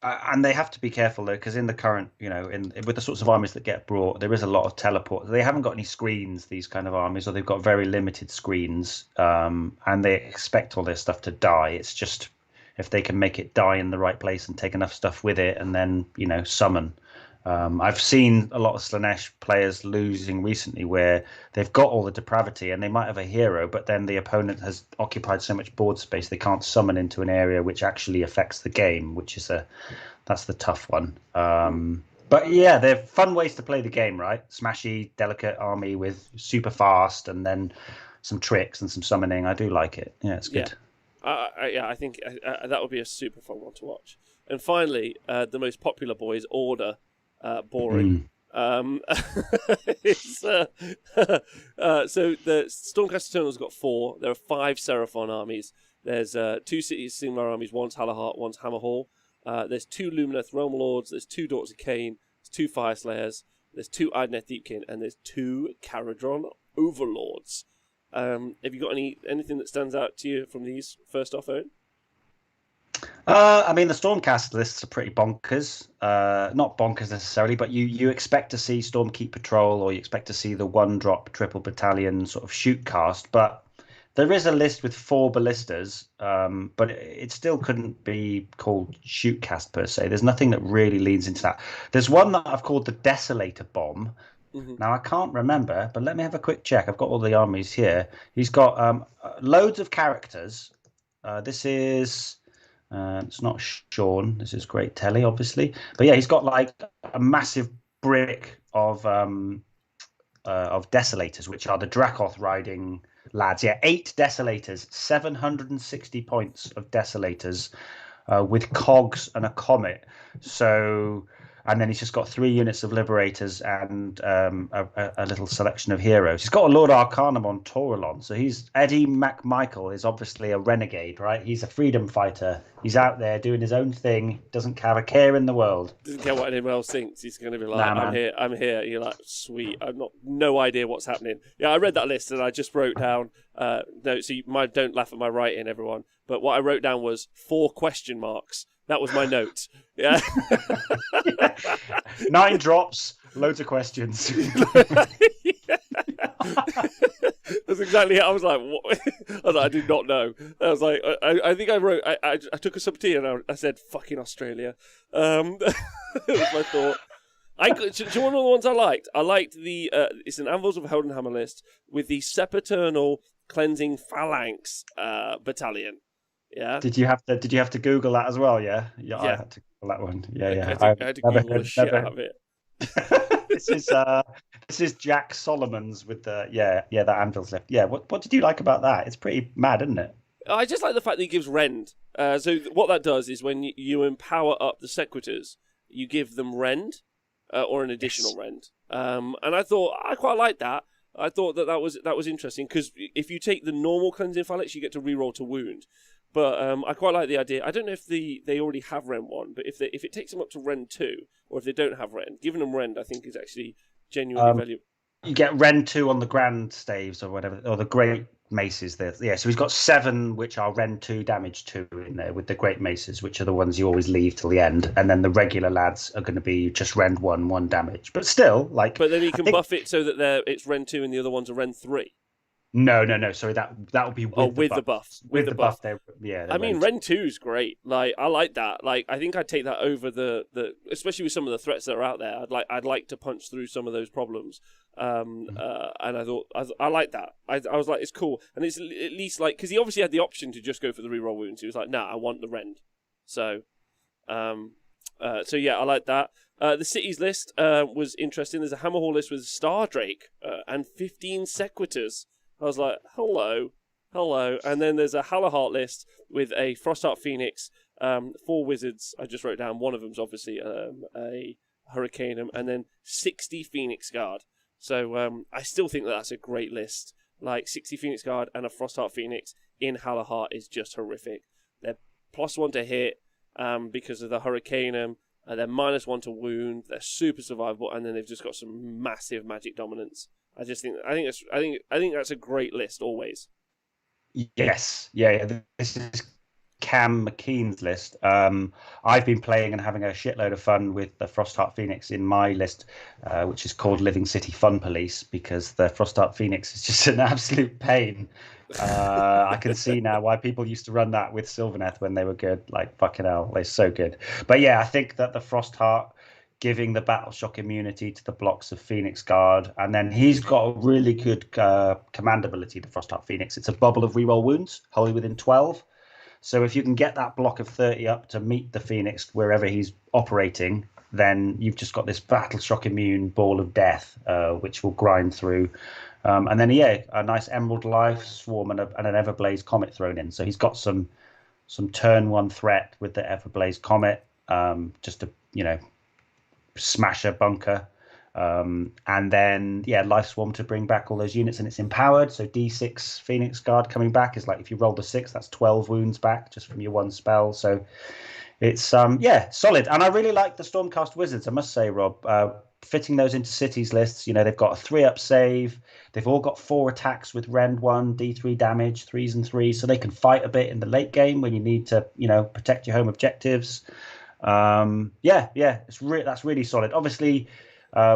and they have to be careful though, because in the current, with the sorts of armies that get brought, there is a lot of teleport. They haven't got any screens, these kind of armies, or they've got very limited screens, and they expect all their stuff to die. It's just if they can make it die in the right place and take enough stuff with it, and then summon. I've seen a lot of Slanesh players losing recently where they've got all the depravity and they might have a hero, but then the opponent has occupied so much board space they can't summon into an area which actually affects the game, which is that's the tough one. But yeah, they're fun ways to play the game, right? Smashy, delicate army with super fast and then some tricks and some summoning. I do like it. Yeah, it's good. I think that would be a super fun one to watch. And finally, the most popular boys, Order. Boring. So the Stormcast Eternal's got 4. There are 5 Seraphon armies. There's 2 Cities Sigmar armies. One's Halahart, one's Hammerhall. There's 2 Lumineth Realm Lords. There's 2 Daughters of Cain. There's 2 Fire Slayers. There's 2 Idneth Deepkin, and there's 2 Caradron Overlords. Have you got anything that stands out to you from these first off, Owen? I mean, the Stormcast lists are pretty bonkers. Not bonkers necessarily, but you expect to see Stormkeep Patrol, or you expect to see the one drop triple battalion sort of shoot cast. But there is a list with 4 ballistas, but it still couldn't be called shoot cast per se. There's nothing that really leans into that. There's one that I've called the Desolator Bomb. Now I can't remember, but let me have a quick check. I've got all the armies here. He's got loads of characters. This is. It's not Sean. This is Great Telly, obviously. But yeah, he's got like a massive brick of Desolators, which are the Dracoth riding lads. Yeah, 8 Desolators, 760 points of Desolators with cogs and a comet. So, and then he's just got 3 units of Liberators and a little selection of heroes. He's got a Lord Arcanum on Tauralon. So Eddie McMichael is obviously a renegade, right? He's a freedom fighter. He's out there doing his own thing. Doesn't have a care in the world. Doesn't care what anyone else thinks. He's going to be like, I'm here. You're like, sweet. No idea what's happening. Yeah, I read that list and I just wrote down, no, so don't laugh at my writing, everyone. But what I wrote down was 4 question marks. That was my note. Yeah. 9 drops, loads of questions. That's exactly it. I was like, what? I do not know. I was like, I think I wrote, I took a sub tea and I said, fucking Australia. That was my thought. Do you want one of the ones I liked? I liked it's an Anvils of Heldenhammer list with the Sepaternal Cleansing Phalanx battalion. Yeah. Did you have to Google that as well? Yeah. I had to Google that one. Yeah. I had to Google the shit out of it. This is Jack Solomon's with the that Anvils left. Yeah. What did you like about that? It's pretty mad, isn't it? I just like the fact that he gives rend. So what that does is when you empower up the Sequitors, you give them rend or an additional rend. And I thought I quite liked that. I thought that was interesting because if you take the normal cleansing phalanx, you get to reroll to wound. But I quite like the idea. I don't know if they already have Rend 1, but if it takes them up to Rend 2, or if they don't have Rend, giving them Rend, I think, is actually genuinely valuable. You get Rend 2 on the Grand Staves or whatever, or the Great Maces. There, yeah. So he's got 7, which are Rend 2, damage 2 in there, with the Great Maces, which are the ones you always leave till the end, and then the regular lads are going to be just Rend 1 damage. But still, like. But then you can buff it so that it's Rend 2 and the other ones are Rend 3. No. Sorry, that would be with the buff. With the buff, I mean, Rend 2 is great. Like, I like that. Like, I think I'd take that over the especially with some of the threats that are out there. I'd like to punch through some of those problems. And I thought I like that. I was like, it's cool, and it's at least like because he obviously had the option to just go for the reroll wounds. He was like, nah, I want the Rend. So, yeah, I like that. The cities list was interesting. There's a Hammerhall list with Star Drake and 15 Sequitors. I was like, hello. And then there's a Hallerheart list with a Frostheart Phoenix, 4 wizards. I just wrote down one of them's obviously a Hurricaneum, and then 60 Phoenix Guard. So I still think that's a great list. Like 60 Phoenix Guard and a Frostheart Phoenix in Hallerheart is just horrific. They're +1 to hit because of the Hurricaneum. They're -1 to wound. They're super survivable, and then they've just got some massive magic dominance. I think that's a great list always. Yes, yeah. This is Cam McKean's list. I've been playing and having a shitload of fun with the Frostheart Phoenix in my list, which is called Living City Fun Police, because the Frostheart Phoenix is just an absolute pain. I can see now why people used to run that with Sylvaneth when they were good. Like, fucking hell, they're so good. But yeah, I think that the Frostheart giving the battle shock immunity to the blocks of Phoenix Guard, and then he's got a really good command ability, the Frostheart Phoenix. It's a bubble of reroll wounds, wholly within 12. So if you can get that block of 30 up to meet the Phoenix wherever he's operating, then you've just got this battle shock immune ball of death, which will grind through. And then, yeah, a nice Emerald Life Swarm and an Everblaze Comet thrown in. So he's got some turn 1 threat with the Everblaze Comet, just to, smash a bunker. And then, yeah, Life Swarm to bring back all those units, and it's empowered. So D6 Phoenix Guard coming back is like, if you roll the 6, that's 12 wounds back just from your 1 spell. So it's, solid. And I really like the Stormcast Wizards, I must say, Rob. fitting those into cities lists. You know, they've got a 3-up save. They've all got 4 attacks with Rend 1, D3 damage, 3s and 3s, so they can fight a bit in the late game when you need to, you know, protect your home objectives. That's really solid. Obviously,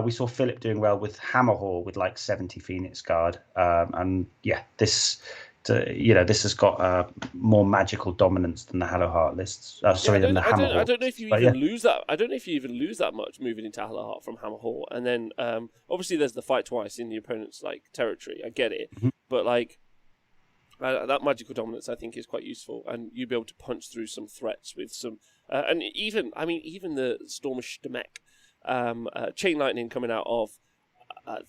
we saw Philip doing well with Hammerhall with like 70 Phoenix Guard, and yeah, this has got more magical dominance than the Hallowheart lists. Than the Hammerhall. I don't know if you even lose that. I don't know if you even lose that much moving into Hallowheart from Hammerhall, and then obviously there's the fight twice in the opponent's like territory. I get it, but like. That magical dominance, I think, is quite useful, and you'll be able to punch through some threats with some, and even the Stormish Demek, Chain Lightning coming out of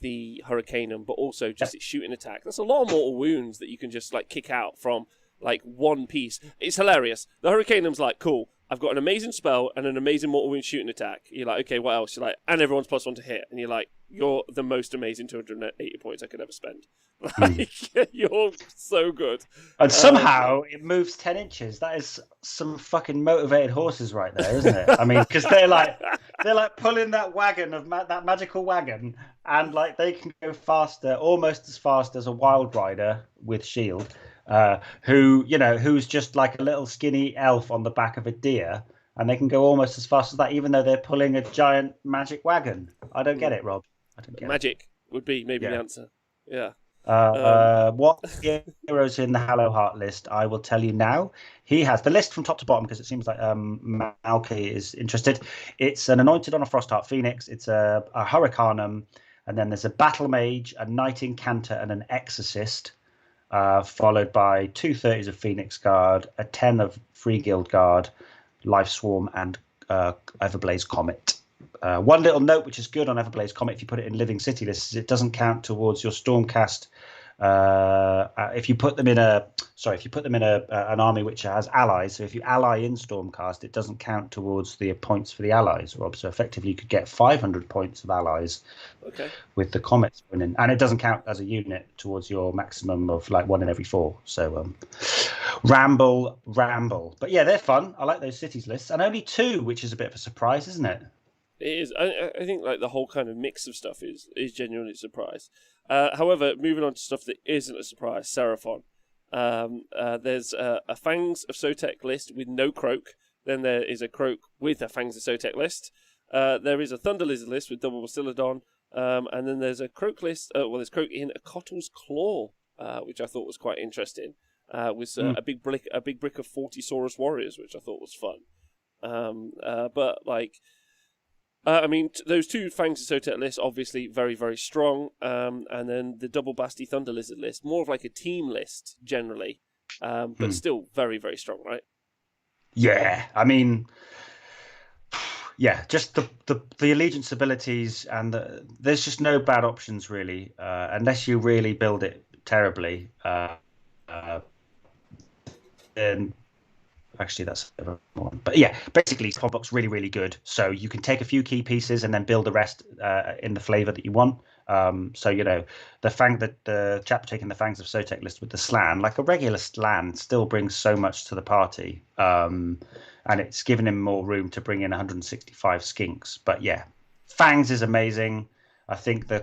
the Hurricanum, but also just its shooting attack. That's a lot of mortal wounds that you can just like kick out from like one piece. It's hilarious. The Hurricanum's like, cool, I've got an amazing spell and an amazing mortal wound shooting attack. You're like, okay, what else? You're like, and everyone's +1 to hit, and you're like, you're the most amazing 280 points I could ever spend. Like, you're so good. And somehow it moves 10 inches. That is some fucking motivated horses right there, isn't it? I mean, because they're like pulling that wagon of that magical wagon, and like they can go faster, almost as fast as a wild rider with shield, who's just like a little skinny elf on the back of a deer, and they can go almost as fast as that, even though they're pulling a giant magic wagon. I don't get it, Rob. I don't get Magic would be maybe the answer. Yeah. What heroes in the Hallowheart list? I will tell you now. He has the list from top to bottom because it seems like Malky is interested. It's an Anointed on a Frostheart Phoenix. It's a Hurricanum, and then there's a Battle Mage, a Knight Incanter, and an Exorcist, followed by 2 30s of Phoenix Guard, a 10 of Free Guild Guard, Life Swarm, and Everblaze Comet. One little note, which is good on Everblaze Comet, if you put it in Living City lists, it doesn't count towards your Stormcast. If you put them in an army which has allies, so if you ally in Stormcast, it doesn't count towards the points for the allies, Rob. So effectively, you could get 500 points of allies with the Comets winning, and it doesn't count as a unit towards your maximum of like 1 in every 4. So ramble. But yeah, they're fun. I like those cities lists, and only 2, which is a bit of a surprise, isn't it? It is. I think like the whole kind of mix of stuff is genuinely a surprise. However, moving on to stuff that isn't a surprise, Seraphon. There's a Fangs of Sotek list with no Croak. Then there is a Croak with a Fangs of Sotek list. There is a Thunder Lizard list with double Basiladon. And then there's a Croak list. There's Croak in a Cottle's Claw, which I thought was quite interesting. With a big brick of 40 Soros Warriors, which I thought was fun. But like. Those 2 Fangs of Sotek lists, obviously very, very strong. And then the double Basti Thunder Lizard list, more of like a team list generally, but still very, very strong, right? Yeah, I mean, yeah, just the allegiance abilities, and there's just no bad options really, unless you really build it terribly. And actually, that's one. But yeah, basically, Combox really, really good. So you can take a few key pieces and then build the rest in the flavor that you want. So you know, the chap taking the Fangs of Sotek list with the Slan, like a regular Slan, still brings so much to the party, and it's given him more room to bring in 165 skinks. But yeah, Fangs is amazing. I think the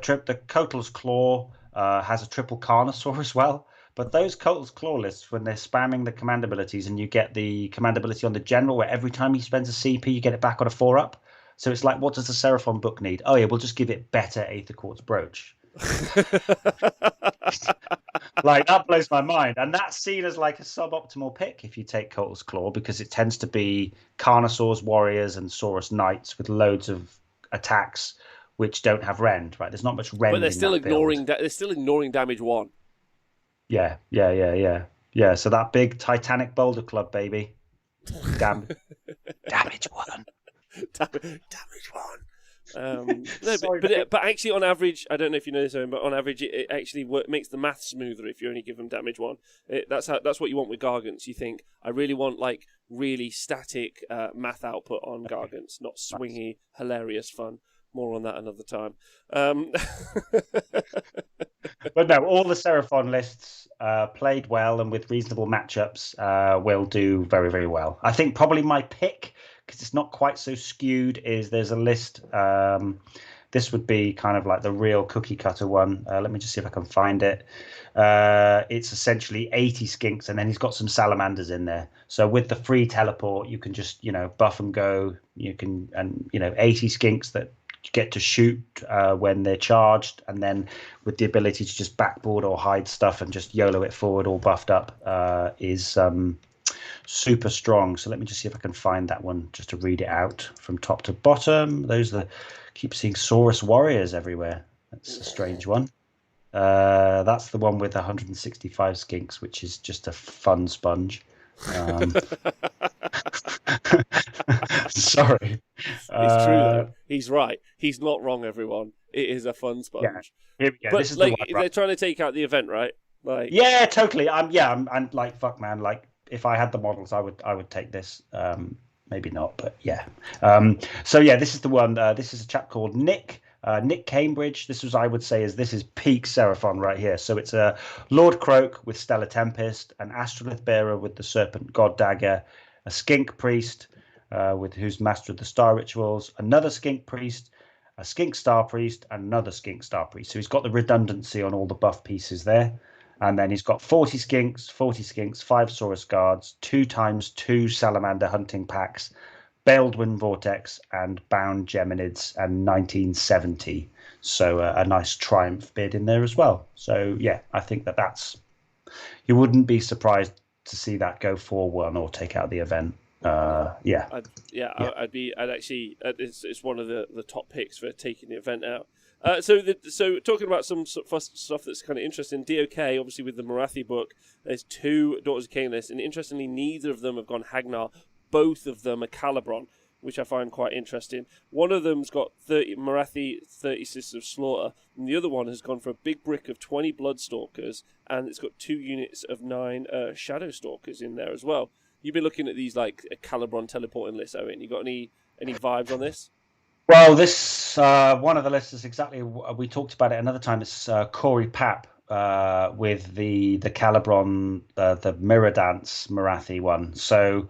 Kotal's Claw has a triple Carnosaur as well. But those Kotal's Claw lists, when they're spamming the command abilities, and you get the command ability on the general, where every time he spends a CP, you get it back on a 4-up. So it's like, what does the Seraphon book need? Oh yeah, we'll just give it better Aether Quartz Brooch. Like, that blows my mind. And that's seen as like a suboptimal pick if you take Kotal's Claw, because it tends to be Carnosaurs, Warriors, and Saurus Knights with loads of attacks which don't have Rend, right? There's not much Rend. But they're still ignoring they're still ignoring damage 1. Yeah. So that big Titanic Boulder Club, baby. Damage 1. Damage 1. But actually, on average, I don't know if you know this, Owen, but on average, it actually makes the math smoother if you only give them damage 1. That's what you want with Gargants. You think, I really want like really static math output on Gargants, not swingy, hilarious fun. More on that another time. But no, all the Seraphon lists played well and with reasonable matchups will do very, very well. I think probably my pick, because it's not quite so skewed, is there's a list This would be kind of like the real cookie cutter one. Let me just see if I can find it. It's essentially 80 skinks, and then he's got some salamanders in there. So with the free teleport, you can just, buff and go. You can, and 80 skinks that get to shoot when they're charged, and then with the ability to just backboard or hide stuff and just YOLO it forward all buffed up is super strong. So let me just see if I can find that one just to read it out from top to bottom. Keep seeing Soros Warriors everywhere. That's a strange one. That's the one with 165 skinks, which is just a fun sponge. Sorry. It's true though. He's right. He's not wrong, everyone. It is a fun sponge. Yeah. Here we go. But this is like, the one, they're trying to take out the event, right? Like, yeah, totally. I'm like, fuck, man. Like, if I had the models, I would take this. Maybe not, but yeah. So yeah, this is the one. This is a chap called Nick Cambridge. I would say, this is peak Seraphon right here. So it's a Lord Croak with Stellar Tempest, an Astrolith Bearer with the Serpent God Dagger, a Skink Priest with who's Master of the Star Rituals, another Skink Priest, a Skink Star Priest, and another Skink Star Priest. So he's got the redundancy on all the buff pieces there. And then he's got 40 skinks, 5 Saurus Guards, 2x2 Salamander Hunting Packs, Baled Wind Vortex, and Bound Geminids, and 1970. So a nice Triumph bid in there as well. So yeah, I think you wouldn't be surprised to see that go 4-1 or take out the event. Yeah. It's one of the top picks for taking the event out. So talking about some stuff that's kind of interesting, DOK, obviously with the Morathi book, there's 2 Daughters of Cain lists, and interestingly, neither of them have gone Hagnar. Both of them are Calibron, which I find quite interesting. One of them's got 30 Morathi, 30 Sisters of Slaughter, and the other one has gone for a big brick of 20 Bloodstalkers, and it's got 2 units of 9 Shadowstalkers in there as well. You've been looking at these like a Calibron teleporting lists, Owen. You got any vibes on this? Well, this one of the lists is exactly, we talked about it another time. It's Corey Papp with the Calibron, the Mirror Dance Morathi one. So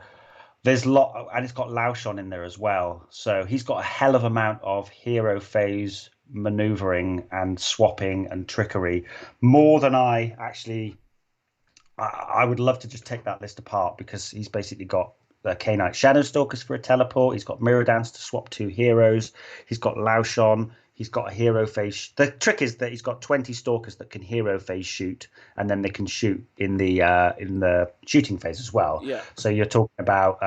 there's and it's got Laushon in there as well. So he's got a hell of amount of hero phase maneuvering and swapping and trickery, more than I actually. I would love to just take that list apart, because he's basically got the Cainite Shadowstalkers for a teleport. He's got Mirror Dance to swap 2 heroes. He's got Laushon. He's got a hero phase. The trick is that he's got 20 stalkers that can hero phase shoot, and then they can shoot in the shooting phase as well. Yeah. So you're talking about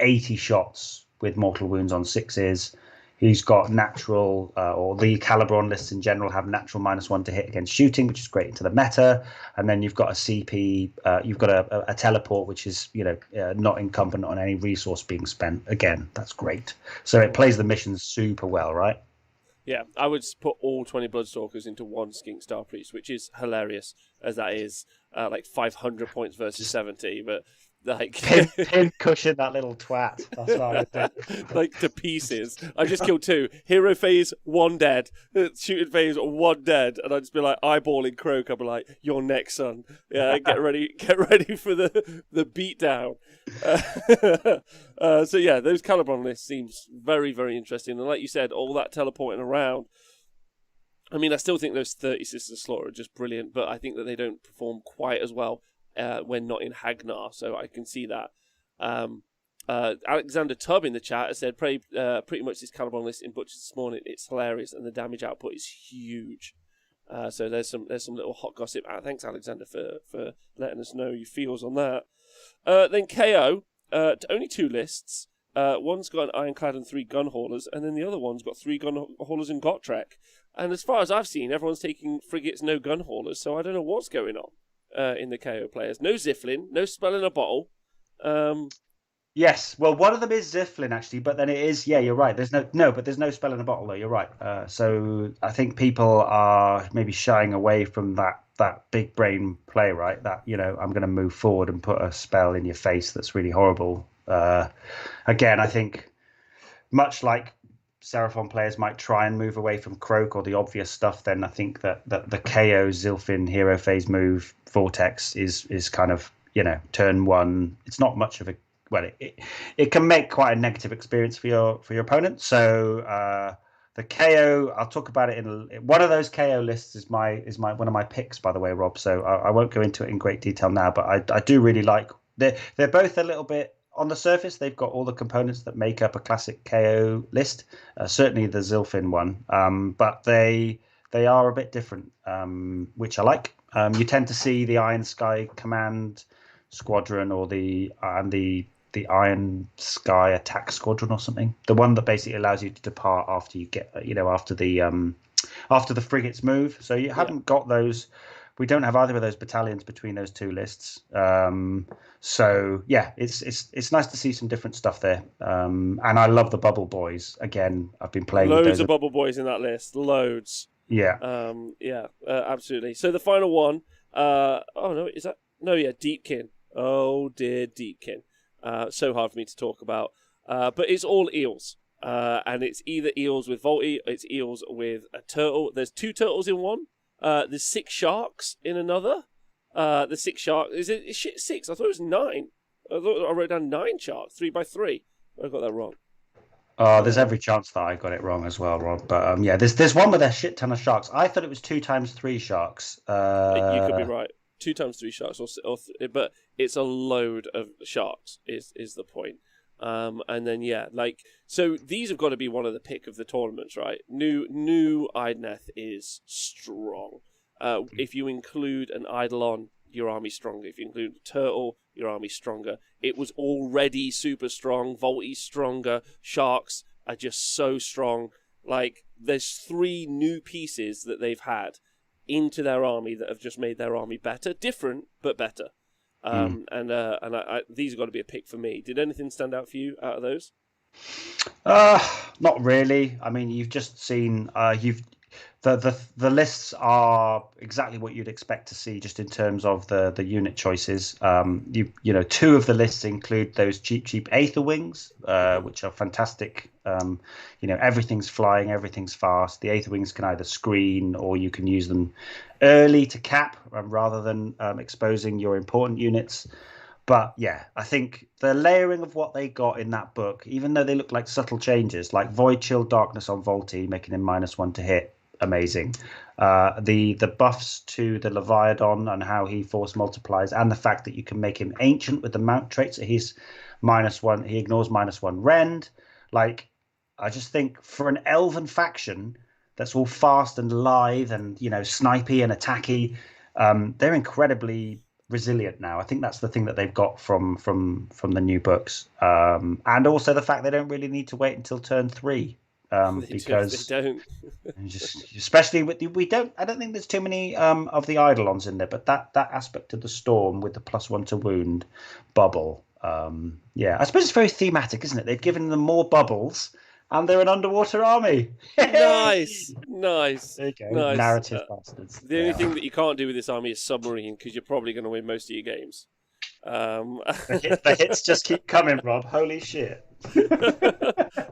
80 shots with mortal wounds on 6s. He's got natural, or the Calibron lists in general have natural -1 to hit against shooting, which is great into the meta. And then you've got a CP, you've got a teleport, which is not incumbent on any resource being spent. Again, that's great. So it plays the missions super well, right? Yeah, I would put all 20 Bloodstalkers into 1 Skink Star Priest, which is hilarious, as that is like 500 points versus 70, but like pin cushion that little twat. That's what I would do. Like to pieces. I just killed 2. Hero phase, 1 dead. Shooting phase, 1 dead. And I'd just be like eyeballing Croak. I'd be like, "You're next, son. Yeah, get ready for the beatdown." So yeah, those Calibron lists seems very, very interesting. And like you said, all that teleporting around. I mean, I still think those 30 Sisters of Slaughter are just brilliant, but I think that they don't perform quite as well when not in Hagnar, so I can see that. Alexander Tubb in the chat has said, pretty much this Calibron list in Butchers this morning, it's hilarious, and the damage output is huge. So there's some little hot gossip. Thanks, Alexander, for letting us know your feels on that. Then KO, only 2 lists. One's got an Ironclad and 3 gun haulers, and then the other one's got 3 gun haulers in Gotrek. And as far as I've seen, everyone's taking frigates, no gun haulers, so I don't know what's going on. In the KO players. No Ziflin, no spell in a bottle. Yes, well, one of them is Ziflin actually, but then it is, yeah, you're right. There's but there's no spell in a bottle though. You're right. So I think people are maybe shying away from that big brain play, right? That I'm going to move forward and put a spell in your face that's really horrible. Again, I think much like Seraphon players might try and move away from Croak or the obvious stuff, then I think that the KO Zilfin hero phase move Vortex is kind of turn 1. It's not much of a it can make quite a negative experience for your opponent. So the KO. I'll talk about it in one of those KO lists. Is my one of my picks, by the way, Rob. So I won't go into it in great detail now, but I do really like. They're both a little bit on the surface. They've got all the components that make up a classic KO list. Certainly the Zilfin one, but they are a bit different, which I like. You tend to see the Iron Sky Command Squadron or the Iron Sky Attack Squadron or something. The one that basically allows you to depart after you get, after the frigates move. So you haven't got those. We don't have either of those battalions between those two lists. So yeah, it's nice to see some different stuff there. And I love the Bubble Boys. Again, I've been playing with loads of Bubble Boys in that list. Loads. Yeah. Absolutely. So the final one. Deepkin. Oh dear, Deepkin. So hard for me to talk about. But it's all eels. And it's either eels with Volti, it's eels with a turtle. There's 2 turtles in one. There's 6 sharks in another. The 6 sharks. Is it 6? I thought it was 9. I thought I wrote down 9 sharks, 3x3. I got that wrong. There's every chance that I got it wrong as well, Rob. But there's one with a shit ton of sharks. I thought it was 2 times 3 sharks. You could be right. 2 times 3 sharks, but it's a load of sharks. Is the point? And then so these have got to be one of the pick of the tournaments, right? New Idneth is strong. If you include an Eidolon, your army's stronger. If you include a turtle, your army's stronger. It was already super strong. Volti's stronger. Sharks are just so strong. Like, there's 3 new pieces that they've had into their army that have just made their army better. Different, but better. These have got to be a pick for me. Did anything stand out for you out of those? Not really. I mean, you've just seen the lists are exactly what you'd expect to see, just in terms of the unit choices. 2 of the lists include those cheap Aether Wings, which are fantastic. Everything's flying, everything's fast. The Aether Wings can either screen or you can use them early to cap rather than exposing your important units. But yeah, I think the layering of what they got in that book, even though they look like subtle changes, like Void Chill Darkness on Volti, making him -1 to hit, amazing. The buffs to the Leviathan and how he force multiplies, and the fact that you can make him ancient with the mount traits. So he's -1, he ignores -1 rend. Like, I just think for an elven faction that's all fast and lithe and snipey and attacky, they're incredibly resilient now. I think that's the thing that they've got from the new books, and also the fact they don't really need to wait until turn 3, because they don't. Especially with I don't think there's too many of the Eidolons in there, but that aspect of the storm with the +1 to wound bubble, I suppose it's very thematic, isn't it? They've given them more bubbles and they're an underwater army. Nice. There you go. Nice. Narrative bastards. The only thing that you can't do with this army is submarine, because you're probably going to win most of your games. The hits just keep coming, Rob. Holy shit.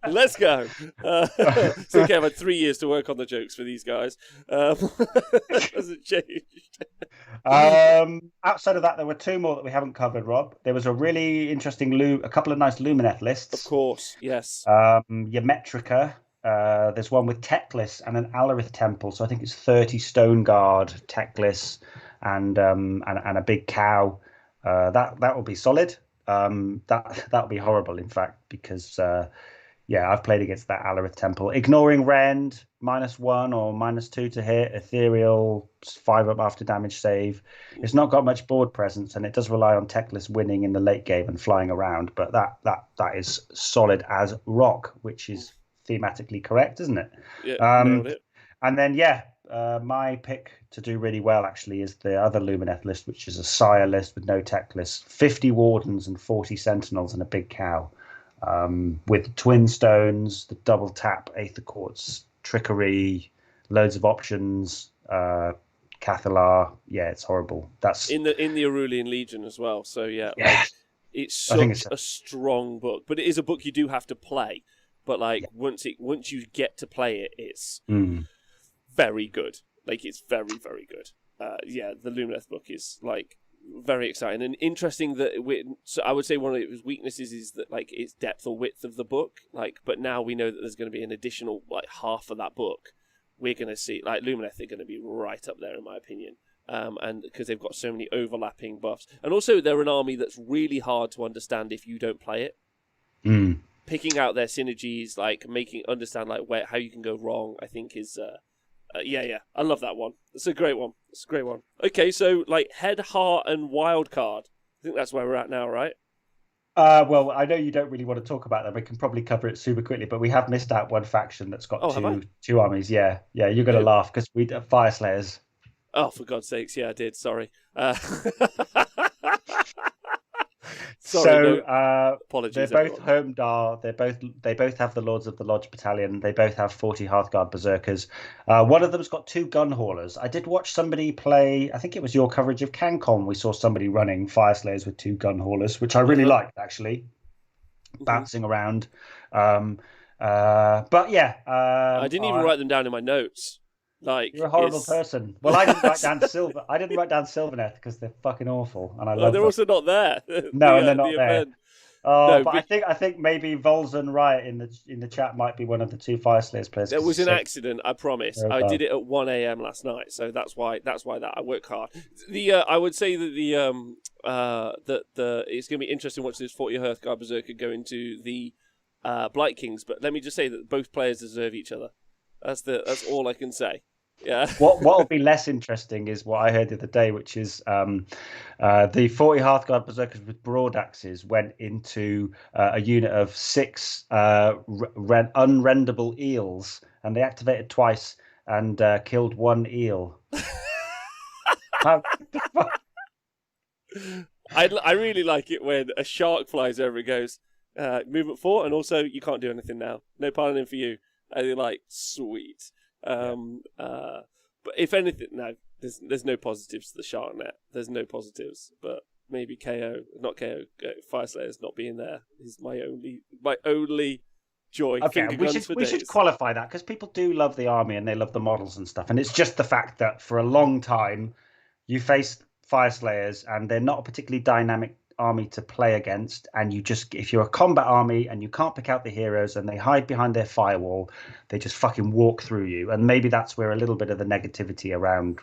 Let's go. It's okay, I've had 3 years to work on the jokes for these guys. Hasn't changed. Outside of that, there were 2 more that we haven't covered, Rob. There was a really interesting a couple of nice Lumineth lists. Of course, yes. Your Metrica. There's one with Teclis and an Alarith Temple. So I think it's 30 Stone Guard, Teclis, and a big cow. That will be solid. That'll be horrible, in fact, because I've played against that Alarith Temple. Ignoring Rend, -1 or -2 to hit, Ethereal, 5 up after damage save. It's not got much board presence, and it does rely on Teclis winning in the late game and flying around. But that is solid as rock, which is thematically correct, isn't it? Yeah, nailed it. And then my pick to do really well actually is the other Lumineth list, which is a Sire list with no Teclis, 50 Wardens and 40 Sentinels and a big cow, with Twin Stones, the double tap, Aether Quartz, Trickery, loads of options, Cathalar. Yeah, it's horrible. That's in the Aurelian Legion as well. So it's such a strong book, but it is a book you do have to play. But once you get to play it, it's very good. Like, it's very, very good. The Lumineth book is very exciting and interesting. That so I would say one of its weaknesses is that like its depth or width of the book. Like, but now we know that there's going to be an additional like half of that book. We're going to see like Lumineth are going to be right up there in my opinion. And because they've got so many overlapping buffs, and also they're an army that's really hard to understand if you don't play it. Picking out their synergies, like understand like how you can go wrong, I think is yeah. I love that one. It's a great one. Okay, so like head, heart, and wild card. I think that's where we're at now, right? Well, I know you don't really want to talk about them. We can probably cover it super quickly, but we have missed out one faction that's got two armies. Yeah, you're going to laugh because we Fire Slayers. Oh, for God's sakes, yeah, I did. Sorry. Apologies. They're both Homedar. They both have the Lords of the Lodge battalion. They both have 40 Hearthguard Berserkers. One of them's got 2 gun haulers. I did watch somebody play. I think it was your coverage of CanCon. We saw somebody running Fire Slayers with 2 gun haulers, which I really liked actually, bouncing around. But yeah, I didn't even write them down in my notes. Like, you're a horrible person. Well, I didn't write down Sylvaneth because they're fucking awful, and I love them. They're also not there. No, and they're not there. Event. Oh, but I think maybe Volzan Riot in the chat might be one of the 2 Fire Slayers players. It was an accident, I promise. I did it at 1 a.m. last night, so that's why I work hard. I would say that it's going to be interesting watching this 40 Hearthguard Berserker go into the Blight Kings, but let me just say that both players deserve each other. That's all I can say. Yeah. What will be less interesting is what I heard the other day, which is the 40 Hearthguard Berserkers with broad axes went into a unit of 6 unrendable eels, and they activated twice and killed 1 eel. I really like it when a shark flies over and goes, movement 4, and also you can't do anything now. No paladin for you. And you're like, sweet. But if anything, no, there's no positives to the shark net. There's no positives, but maybe Fire Slayers not being there is my only joy. Okay, we should qualify that because people do love the army and they love the models and stuff, and it's just the fact that for a long time you face Fire Slayers and they're not a particularly dynamic army to play against, and if you're a combat army and you can't pick out the heroes and they hide behind their firewall, they just fucking walk through you. And maybe that's where a little bit of the negativity around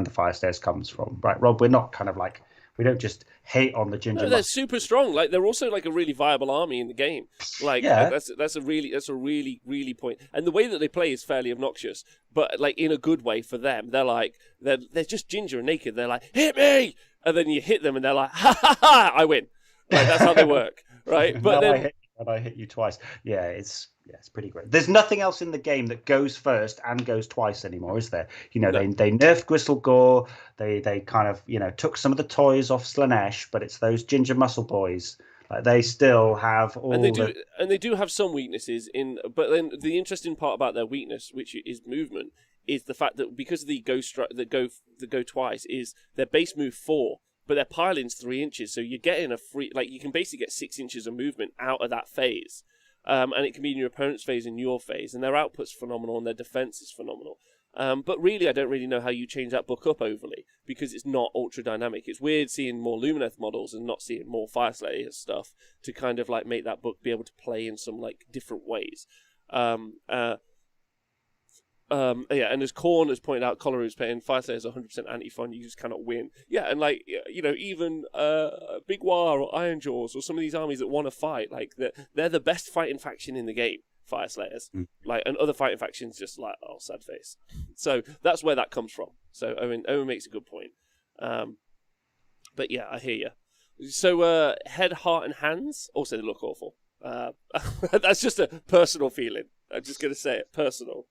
the Fire Stairs comes from, right, Rob? We're not kind of like, we don't just hate on the ginger. No, they're super strong. Like, they're also like a really viable army in the game. Like, that's a really point. And the way that they play is fairly obnoxious, but like in a good way for them. They're just ginger and naked. They're like, hit me, and then you hit them, and they're like, ha ha ha, I win. Like, that's how they work, right? But I hit you twice. Yeah, it's pretty great. There's nothing else in the game that goes first and goes twice anymore, is there? You know, no. They nerfed Gristle Gore. They kind of, took some of the toys off Slanesh, but it's those ginger muscle boys. Like, they still have all. And they do have some weaknesses but then the interesting part about their weakness, which is movement, is the fact that because of the go twice, is their base move 4, but their piling's 3 inches, so you're getting a free, like, you can basically get 6 inches of movement out of that phase. And it can be in your opponent's phase and your phase, and their output's phenomenal and their defense is phenomenal. But really, I don't really know how you change that book up overly, because it's not ultra dynamic. It's weird seeing more Lumineth models and not seeing more Fire Slayer stuff to kind of like make that book be able to play in some like different ways. And as Korn has pointed out, Coloru's playing Fire Slayer is 100% anti-fun. You just cannot win. Yeah, and like, even Big War or Iron Jaws or some of these armies that want to fight, like they're the best fighting faction in the game, Fire Slayers. Like, and other fighting factions just like, oh, sad face. So that's where that comes from. So Owen makes a good point. But yeah, I hear you. So head, heart, and hands. Also, they look awful. That's just a personal feeling. I'm just gonna say it, personal.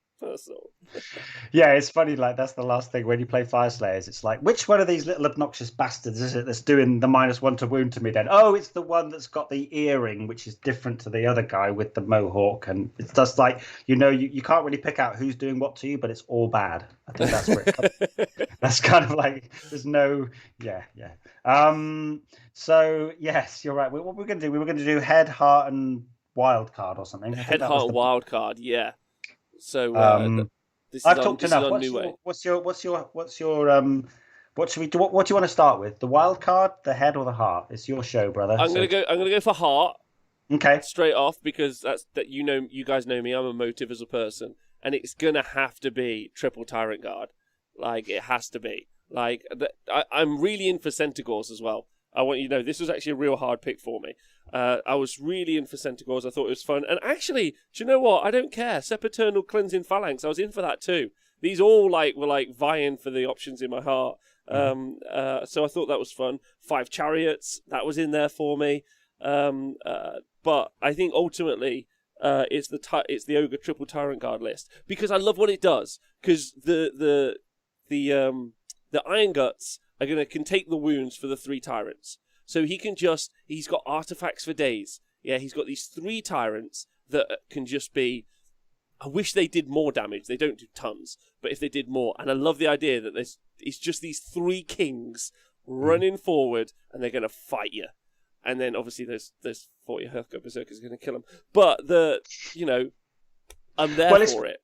Yeah, it's funny, like, that's the last thing when you play Fire Slayers. It's like, which one of these little obnoxious bastards is it that's doing the -1 to wound to me then? Oh, it's the one that's got the earring, which is different to the other guy with the mohawk. And it's just like, you can't really pick out who's doing what to you, but it's all bad. I think that's where it comes. That's kind of like, there's no, yeah. So yes, you're right. What we're going to do, we were going to do head, heart, and wild card or something. Head, heart, and wild card, yeah. So I've talked enough. What's What should we do? What do you want to start with? The wild card, the head, or the heart? It's your show, brother. I'm gonna go for heart. Okay. Straight off, because you guys know me. I'm emotive as a person, and it's gonna have to be triple Tyrant Guard. Like, it has to be. Like, I'm really in for Centaurs as well. I want you to know this was actually a real hard pick for me. I was really in for Centaurs. I thought it was fun, and actually, do you know what? I don't care. Sepaternal Cleansing Phalanx. I was in for that too. These all were vying for the options in my heart. So I thought that was fun. 5 Chariots, that was in there for me. But I think ultimately it's the Ogre Triple Tyrant Guard list, because I love what it does. Because the Iron Guts can take the wounds for the 3 Tyrants. So he's got artifacts for days. Yeah, he's got these 3 Tyrants that can just be. I wish they did more damage. They don't do tons, but if they did more, and I love the idea that it's just these 3 kings running forward, and they're going to fight you. And then obviously there's 40 Hurka Berserkers going to kill them. But I'm there for it.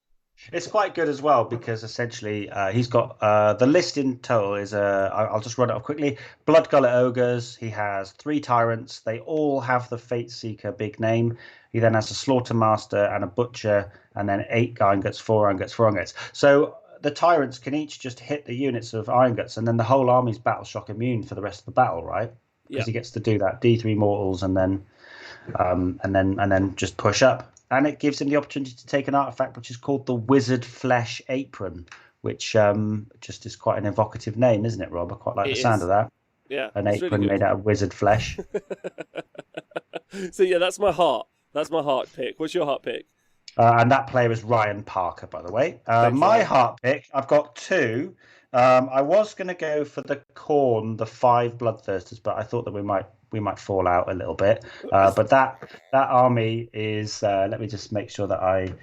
It's quite good as well, because essentially he's got the list in total is I'll just run it off quickly. Blood Gullet Ogres. He has 3 Tyrants. They all have the Fate Seeker big name. He then has a Slaughter Master and a Butcher, and then 8 Iron Guts, 4 Iron Guts, 4 Iron Guts. So the Tyrants can each just hit the units of Iron Guts, and then the whole army's battle shock immune for the rest of the battle, right? Because he gets to do that D3 mortals and then just push up, and it gives him the opportunity to take an artifact which is called the Wizard Flesh Apron, which just is quite an evocative name, isn't it, Rob? I quite like the sound of that. Yeah, an apron really made out of wizard flesh. So yeah, that's my heart. That's my heart pick. What's your heart pick? And that player is Ryan Parker, by the way. My heart pick, I've got 2. I was going to go for the Khorne, the 5 Bloodthirsters, but I thought that we might fall out a little bit. But that army is. Let me just make sure that I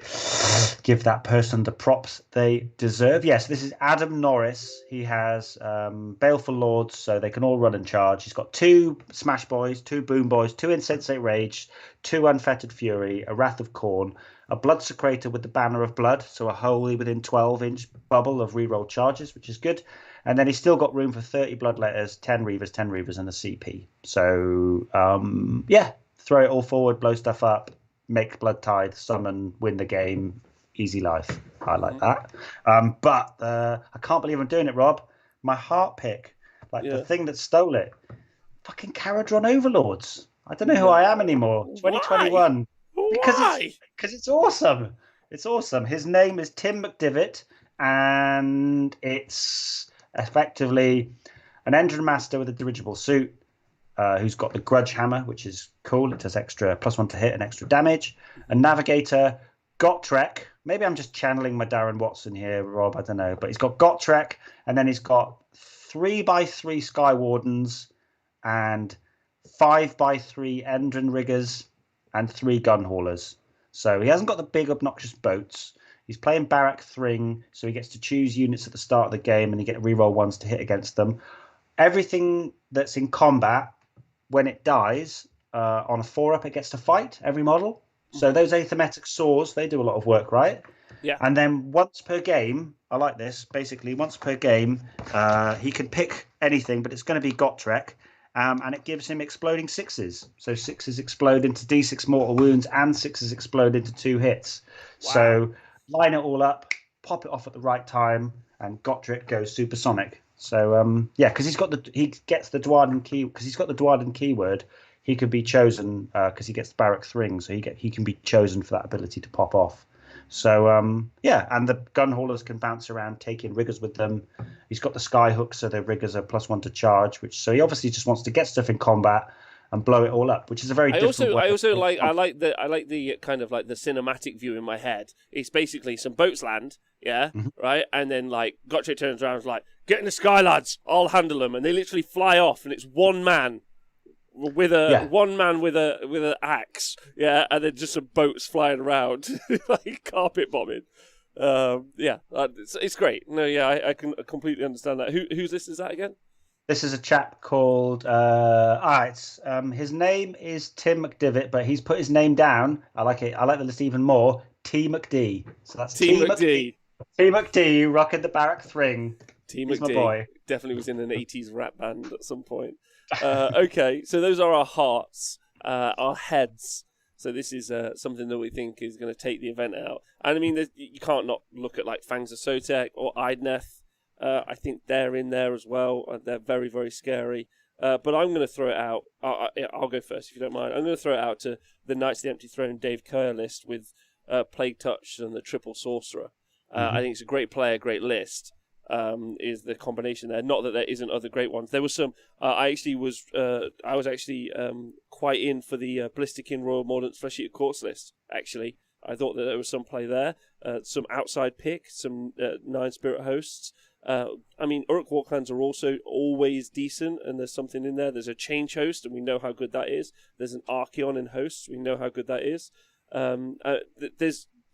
give that person the props they deserve. Yes, this is Adam Norris. He has Baleful Lords, so they can all run and charge. He's got 2 Smash Boys, 2 Boom Boys, 2 Insensate Rage, 2 Unfettered Fury, a Wrath of Khorne, a Blood Secretor with the Banner of Blood, so a wholly within 12-inch bubble of reroll charges, which is good. And then he's still got room for 30 Bloodletters, 10 Reavers, and a CP. So, throw it all forward, blow stuff up, make Blood Tithe, summon, win the game, easy life. I like that. But I can't believe I'm doing it, Rob. My heart pick, the thing that stole it, fucking Caradron Overlords. I don't know who I am anymore. 2021. Because it's awesome. It's awesome. His name is Tim McDivitt, and it's effectively an Engine Master with a dirigible suit who's got the Grudge Hammer, which is cool. It does extra +1 to hit and extra damage. A Navigator, Gotrek. Maybe I'm just channeling my Darren Watson here, Rob. I don't know. But he's got Gotrek, and then he's got 3x3 Sky Wardens and 5x3 Endrin Riggers and 3 Gun Haulers. So he hasn't got the big obnoxious boats. He's playing Barak Thring, so he gets to choose units at the start of the game, and you get reroll 1s to hit against them. Everything that's in combat, when it dies, on a 4-up, it gets to fight every model. So those Aethermetic Saws, they do a lot of work, right? Yeah. And then once per game, I like this, basically once per game, he can pick anything, but it's going to be Gotrek. And it gives him exploding 6s. So 6s explode into D6 mortal wounds, and 6s explode into 2 hits. Wow. So line it all up, pop it off at the right time, and Gotrek goes supersonic. So because he gets the Dwarden key, because he's got the Dwarden keyword, he could be chosen because he gets the Barak Thring, so he can be chosen for that ability to pop off. So and the gun haulers can bounce around, taking riggers with them. He's got the sky hook, so the riggers are +1 to charge. So he obviously just wants to get stuff in combat and blow it all up, which is a very different. I like the kind of like the cinematic view in my head. It's basically some boats land, right, and then Gotrek turns around and is like, "Get in the sky, lads! I'll handle them," and they literally fly off, and it's one man with an axe, and then just some boats flying around, like carpet bombing. It's great. No, I can completely understand that. Whose list is that again? This is a chap called his name is Tim McDivitt, but he's put his name down. I like it. I like the list even more. T McD. So that's T McD. T McD rocking the Barak Thring. T He's my McD boy. definitely was in an 80s rap band at some point. Okay, so those are our hearts, our heads. So this is something that we think is going to take the event out. And I mean, you can't not look at like Fangs of Sotek or Idneth. I think they're in there as well. They're very, very scary. But I'm going to throw it out. I'll go first if you don't mind. I'm going to throw it out to the Knights of the Empty Throne Dave Kerr list with Plague Touch and the Triple Sorcerer. I think it's a great player, great list. Is the combination there? Not that there isn't other great ones. There was some. I was actually quite in for the Ballistic Royal Mordant's Flesh Eater Courts list. Actually, I thought that there was some play there. Some outside pick, some 9 Spirit Hosts. I mean, Uruk Warclans are also always decent, and there's something in there. There's a Change Host, and we know how good that is. There's an Archeon in Hosts. We know how good that is.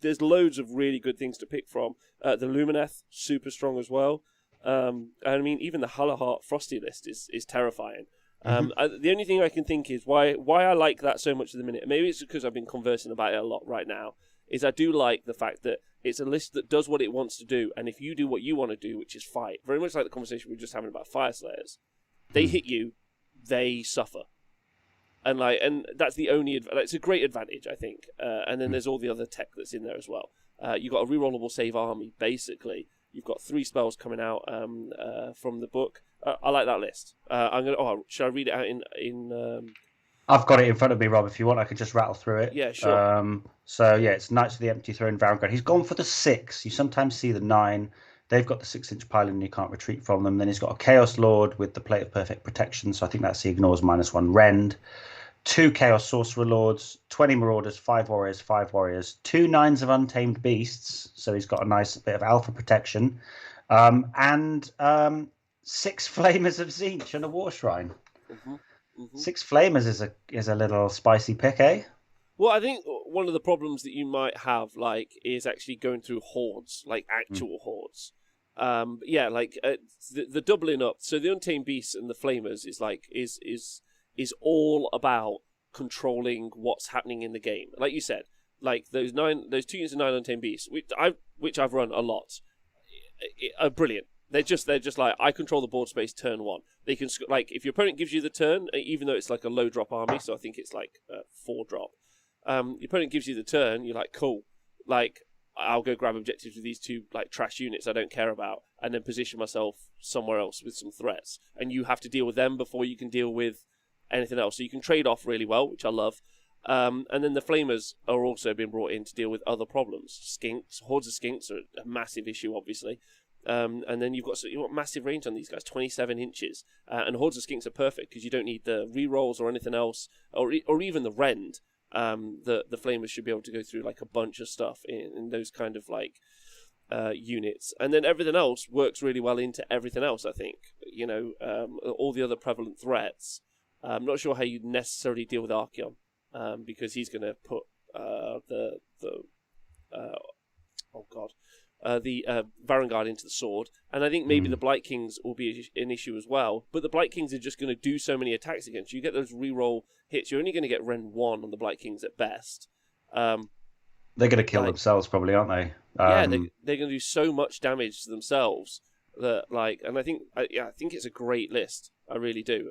There's loads of really good things to pick from. The Lumineth, super strong as well. And I mean, even the Hullahart Frosty list is terrifying. The only thing I can think is why I like that so much at the minute. Maybe it's because I've been conversing about it a lot right now. Is I do like the fact that it's a list that does what it wants to do, and if you do what you want to do, which is fight, very much like the conversation we were just having about Fire Slayers, they hit you, they suffer. And that's the only. It's a great advantage, I think. And then there's all the other tech that's in there as well. You've got a rerollable save army, basically. You've got 3 spells coming out from the book. I like that list. Should I read it out in? I've got it in front of me, Rob. If you want, I could just rattle through it. Yeah, sure. It's Knights of the Empty Throne Vanguard. He's gone for the 6. You sometimes see the 9. They've got the 6-inch pylon and you can't retreat from them. Then he's got a Chaos Lord with the Plate of Perfect Protection. So I think that's he ignores -1 rend. 2 Chaos Sorcerer Lords, 20 Marauders, 5 Warriors, 5 Warriors, 2 9s of Untamed Beasts. So he's got a nice bit of alpha protection. And 6 Flamers of Tzeentch and a War Shrine. 6 Flamers is a little spicy pick, eh? Well, I think one of the problems that you might have, is actually going through hordes, actual hordes. The doubling up. So the Untamed Beasts and the Flamers is all about controlling what's happening in the game. Like you said, those 2 units of 9 Untamed Beasts, which I've run a lot, are brilliant. They're just like, I control the board space turn 1. They can if your opponent gives you the turn, even though it's like a low drop army, so I think it's 4 drop. Your opponent gives you the turn, you're like, cool. I'll go grab objectives with these 2 trash units I don't care about, and then position myself somewhere else with some threats. And you have to deal with them before you can deal with anything else. So you can trade off really well, which I love. And then the Flamers are also being brought in to deal with other problems. Skinks, hordes of skinks are a massive issue, obviously. And then you've got massive range on these guys, 27 inches. And hordes of skinks are perfect because you don't need the rerolls or anything else, or even the rend. The Flamers should be able to go through a bunch of stuff in those kind of units, and then everything else works really well into everything else. I think all the other prevalent threats. I'm not sure how you necessarily deal with Archeon, because he's going to put the Varun Guard into the sword, and I think maybe the Blight Kings will be an issue as well. But the Blight Kings are just going to do so many attacks against you. You get those reroll hits. You're only going to get Rend 1 on the Blight Kings at best. They're going to kill themselves, probably, aren't they? They're going to do so much damage to themselves that and I think it's a great list. I really do.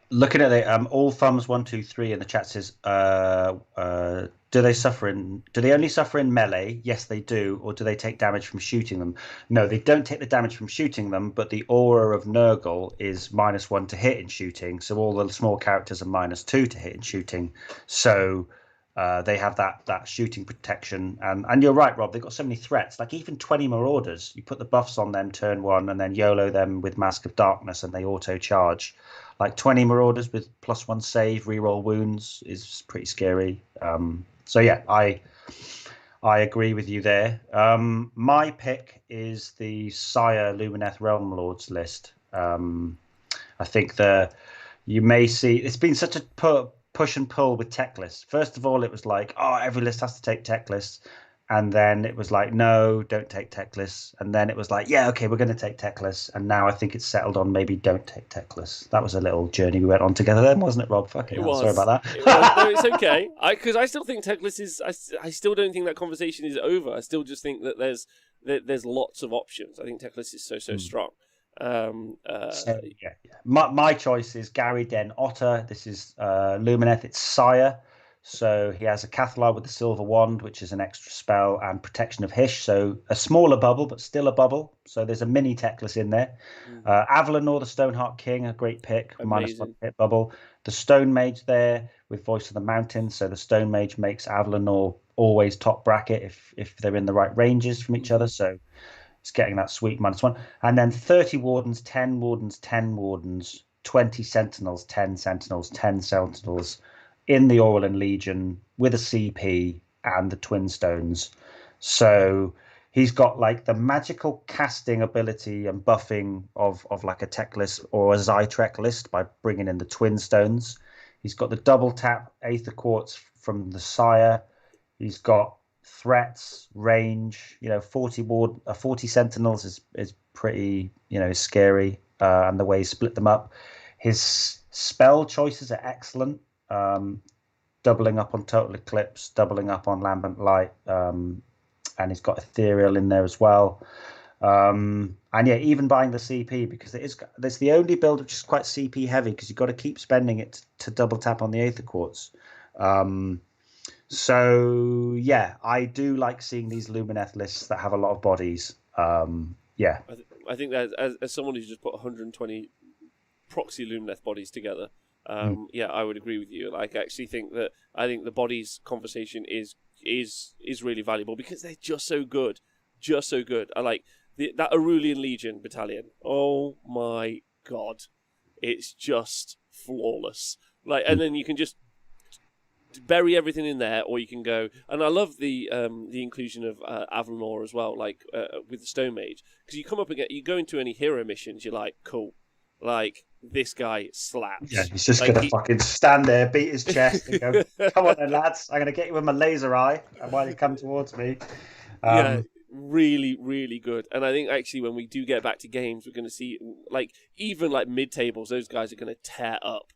Looking at the all thumbs 1 2 3 in the chat says, do they only suffer in melee? Yes, they do. Or do they take damage from shooting them? No, they don't take the damage from shooting them, but the aura of Nurgle is -1 to hit in shooting, so all the small characters are -2 to hit in shooting. So they have that shooting protection, and you're right, Rob. They've got so many threats. Even 20 Marauders, you put the buffs on them turn 1, and then YOLO them with Mask of Darkness, and they auto charge. 20 Marauders with +1 save, reroll wounds is pretty scary. So yeah, I agree with you there. My pick is the Sire Lumineth Realm Lords list. I think you may see it's been such a push and pull with tech lists. First of all, it was every list has to take tech lists. And then it was no, don't take tech lists. And then it was yeah, okay, we're going to take tech lists. And now I think it's settled on maybe don't take tech lists. That was a little journey we went on together then, wasn't it, Rob? Fucking hell, sorry about that. No, it's okay. Because I still think tech lists I still don't think that conversation is over. I still just think that there's there's lots of options. I think tech list is so strong. Yeah. My choice is Gary Den Otter. This is Lumineth. It's Sire. So he has a Cathalar with the Silver Wand, which is an extra spell and protection of Hish. So a smaller bubble, but still a bubble. So there's a mini Teclis in there. Avalanor, the Stoneheart King, a great pick. Amazing. -1 hit bubble. The Stone Mage there with Voice of the Mountain. So the Stone Mage makes Avalanor always top bracket if they're in the right ranges from each other. So it's getting that sweet -1. And then 30 Wardens, 10 Wardens, 10 Wardens, 20 Sentinels, 10 Sentinels, 10 Sentinels in the Orwellan Legion with a CP and the Twin Stones. So he's got like the magical casting ability and buffing of like a tech list or a Zytrek list by bringing in the Twin Stones. He's got the double tap Aether Quartz from the Sire. He's got threats, range. 40 Sentinels is pretty, scary. And the way he split them up. His spell choices are excellent. Doubling up on Total Eclipse, doubling up on Lambent Light, and he's got Ethereal in there as well. And yeah, even buying the CP, because that's the only build which is quite CP heavy, because you've got to keep spending it to double tap on the Aether Quartz. So yeah, I do like seeing these Lumineth lists that have a lot of bodies. Yeah, I think that as someone who's just put 120 proxy Lumineth bodies together, yeah, I would agree with you. Like, I actually think the bodies conversation is really valuable because they're just so good. I like that Arulian Legion battalion. Oh my god, it's just flawless. Like, and then you can just bury everything in there, or you can go. And I love the inclusion of Avalanor as well, like with the Stone Mage, because you come up and you go into any hero missions, you're like, cool, like this guy slaps. Yeah, he's just like, gonna fucking stand there, beat his chest, and go, "Come on, then, lads! I'm gonna get you with my laser eye, and while you come towards me." Yeah, really, really good. And I think actually when we do get back to games, we're going to see like even like mid tables, those guys are going to tear up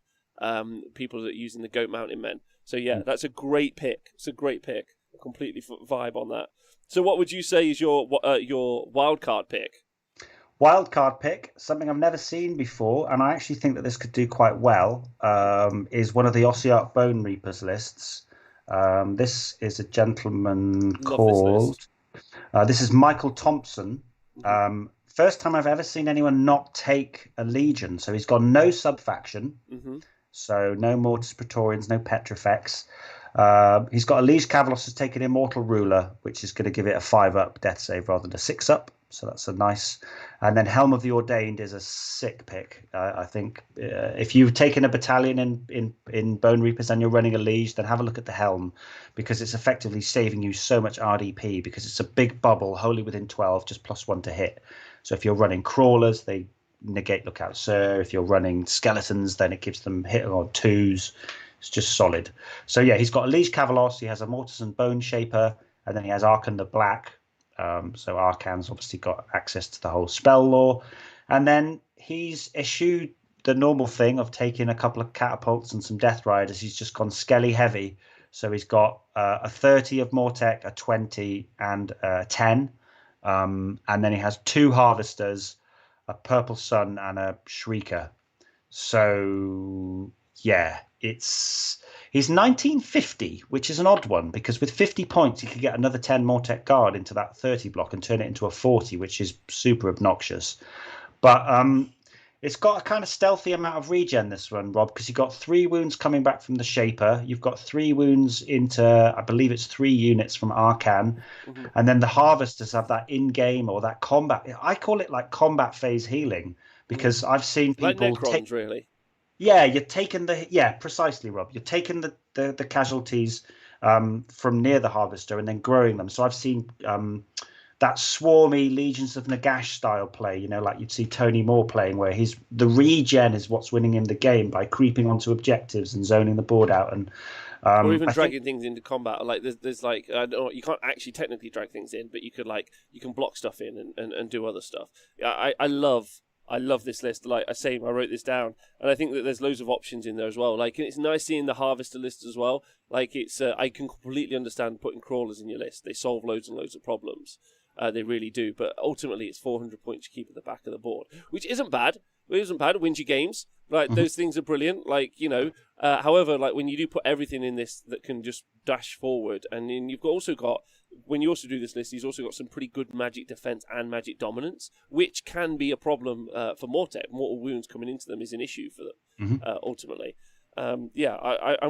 people that are using the Goat Mountain Men. So yeah, that's a great pick. It's a great pick. Completely vibe on that. So what would you say is your wildcard pick? Wildcard pick, something I've never seen before, and I actually think that this could do quite well, is one of the Ossiarch Bone Reapers lists. This is a gentleman called... This is Michael Thompson. First time I've ever seen anyone not take a Legion. So he's got no sub-faction. So no Mortis Praetorians, no Petrifex. He's got a Liege Cavalos has taken Immortal Ruler, which is going to give it a 5-up death save rather than a 6-up. So that's a nice. And then Helm of the Ordained is a sick pick. I think if you've taken a battalion in Bone Reapers and you're running a Liege, then have a look at the Helm, because it's effectively saving you so much RDP, because it's a big bubble, wholly within 12, just +1 to hit. So if you're running crawlers, they negate Lookout Sir. If you're running skeletons, then it gives them hit on 2s. It's just solid. So yeah, he's got a Liege Cavalos, he has a Mortis and Bone Shaper, and then he has Arkan the Black. So Arkan's obviously got access to the whole spell lore. And then he's eschewed the normal thing of taking a couple of catapults and some Death Riders. He's just gone Skelly heavy. So he's got a 30 of Mortec, a 20, and a 10. And then he has 2 Harvesters, a Purple Sun, and a Shrieker. So yeah, he's 1950, which is an odd one, because with 50 points he could get another 10 Mortec Guard into that 30 block and turn it into a 40, which is super obnoxious. But it's got a kind of stealthy amount of regen, this one, Rob, because you've got 3 wounds coming back from the Shaper. You've got 3 wounds into, I believe it's 3 units from Arkan. And then the Harvesters have that in-game or that combat. I call it like combat phase healing, because I've seen people like Necrons, really. Yeah, you're taking precisely, Rob. You're taking the casualties from near the Harvester and then growing them. So I've seen that swarmy Legions of Nagash style play, like you'd see Tony Moore playing, where the regen is what's winning him the game by creeping onto objectives and zoning the board out, and or even dragging things into combat. Like there's like I don't know, you can't actually technically drag things in, but you can block stuff in and do other stuff. I love this list. Like I say, I wrote this down, and I think that there's loads of options in there as well. Like, it's nice seeing the Harvester list as well. Like, it's I can completely understand putting crawlers in your list. They solve loads and loads of problems. They really do. But ultimately, it's 400 points you keep at the back of the board, which isn't bad. It isn't bad. It wins you games. Like, those things are brilliant. Like, however, like when you do put everything in this that can just dash forward, and then you've also got, when you also do this list, he's also got some pretty good magic defense and magic dominance, which can be a problem for Mortek. Mortal wounds coming into them is an issue for them, ultimately. I'm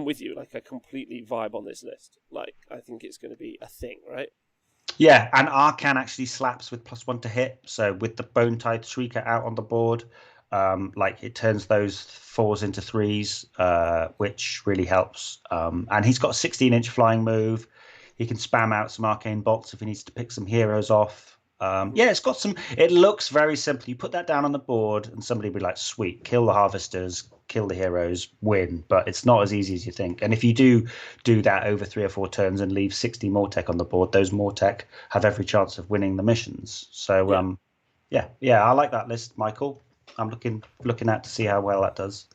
with you. Like, I completely vibe on this list. Like, I think it's going to be a thing, right? Yeah, and Arcan actually slaps with +1 to hit. So with the Bone-Tied Shrieker out on the board, it turns those 4s into 3s, which really helps. And he's got a 16-inch flying move. He can spam out some arcane bolts if he needs to pick some heroes off. It's got some. It looks very simple. You put that down on the board, and somebody will be like, "Sweet, kill the harvesters, kill the heroes, win." But it's not as easy as you think. And if you do that over 3 or 4 turns and leave 60 Mortek on the board, those Mortek have every chance of winning the missions. So I like that list, Michael. I'm looking out to see how well that does.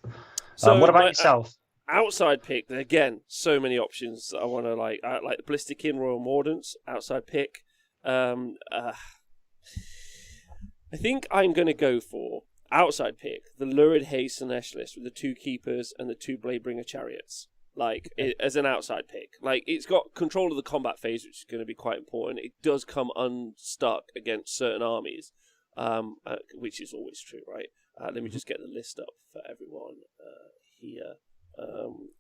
So what about yourself? Outside pick, again, so many options that I want to like the Ballistic Royal Mordants, outside pick. I think I'm going to go for outside pick, the Lurid Haze Sinesh list with the 2 Keepers and the 2 Bladebringer Chariots. As an outside pick. Like, it's got control of the combat phase, which is going to be quite important. It does come unstuck against certain armies, which is always true, right? Let me just get the list up for everyone here.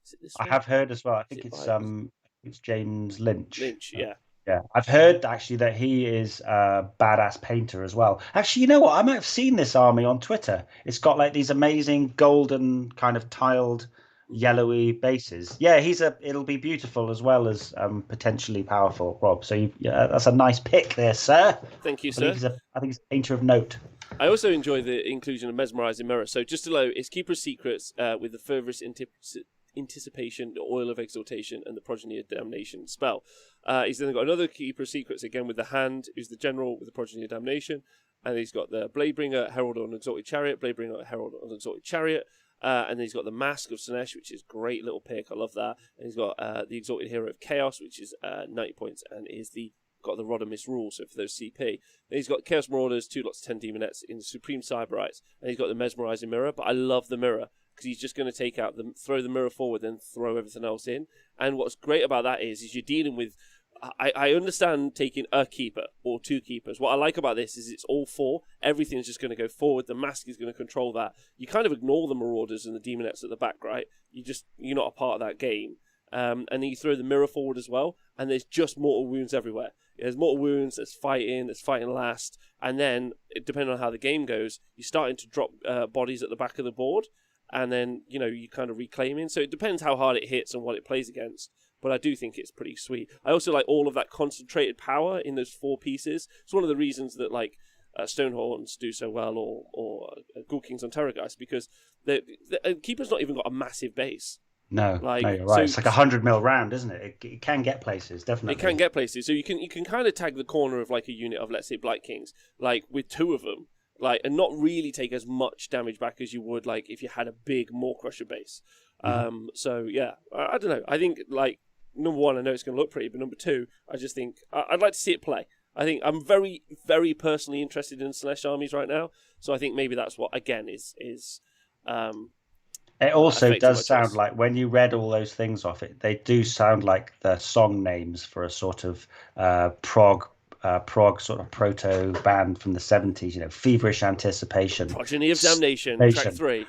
Is it this one? I have heard as well. I think it's James Lynch. Yeah. Yeah, I've heard actually that he is a badass painter as well. Actually, you know what? I might have seen this army on Twitter. It's got like these amazing golden kind of tiled yellowy bases. Yeah, it'll be beautiful as well as potentially powerful, Rob. So that's a nice pick there, sir. Thank you, sir. I think he's a painter of note. I also enjoy the inclusion of Mesmerizing Mirror. So just below is Keeper's Secrets with the Furthest Anticipation, the Oil of Exaltation, and the Progeny of Damnation spell. He's then got another Keeper's Secrets again with the Hand, who's the General with the Progeny of Damnation, and he's got the Bladebringer, Herald on Exalted Chariot, Bladebringer, Herald on Exalted Chariot, and then he's got the Mask of Sinesh, which is a great little pick. I love that. And he's got the Exalted Hero of Chaos, which is 90 points, and is got the Rod of Misrule, so for those CP. Then he's got Chaos Marauders, 2 lots of 10 Demonettes in Supreme Cyberites, and he's got the Mesmerizing Mirror, but I love the mirror, because he's just going to take out throw the mirror forward, then throw everything else in. And what's great about that is you're dealing with. I understand taking a keeper or 2 keepers. What I like about this is it's all 4. Everything's just going to go forward. The mask is going to control that. You kind of ignore the Marauders and the Demonettes at the back, right? You're not a part of that game. And then you throw the mirror forward as well, and there's just mortal wounds everywhere. There's mortal wounds, there's fighting last, and then, depending on how the game goes, you're starting to drop bodies at the back of the board, and then, you kind of reclaiming. So it depends how hard it hits and what it plays against, but I do think it's pretty sweet. I also like all of that concentrated power in those 4 pieces. It's one of the reasons that, Stonehorns do so well, or Ghoul Kings on Terrorgeist, because the Keeper's not even got a massive base. No, you're right. It's like 100 mil round, isn't it? It can get places, definitely. It can get places. So you can kind of tag the corner of like a unit of, let's say, Blight Kings, like with 2 of them, and not really take as much damage back as you would like if you had a big Maw Crusher base. So yeah, I don't know. I think number 1, I know it's going to look pretty, but number 2, I just think I'd like to see it play. I think I'm very, very personally interested in Sinesh armies right now. So I think maybe that's what again is. It also does sound like, when you read all those things off it, they do sound like the song names for a sort of prog sort of proto band from the 70s, Feverish Anticipation. Progeny of Damnation, track 3.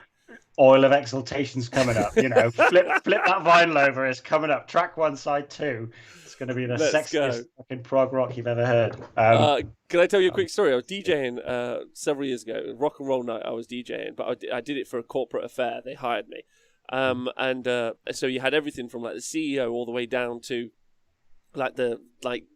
Oil of Exaltation's coming up, flip that vinyl over, it's coming up. Track 1, side 2. It's going to be the sexiest fucking prog rock you've ever heard. Can I tell you a quick story? I was DJing several years ago, rock and roll night. I was DJing, but I did it for a corporate affair. They hired me, so you had everything from like the CEO all the way down to like the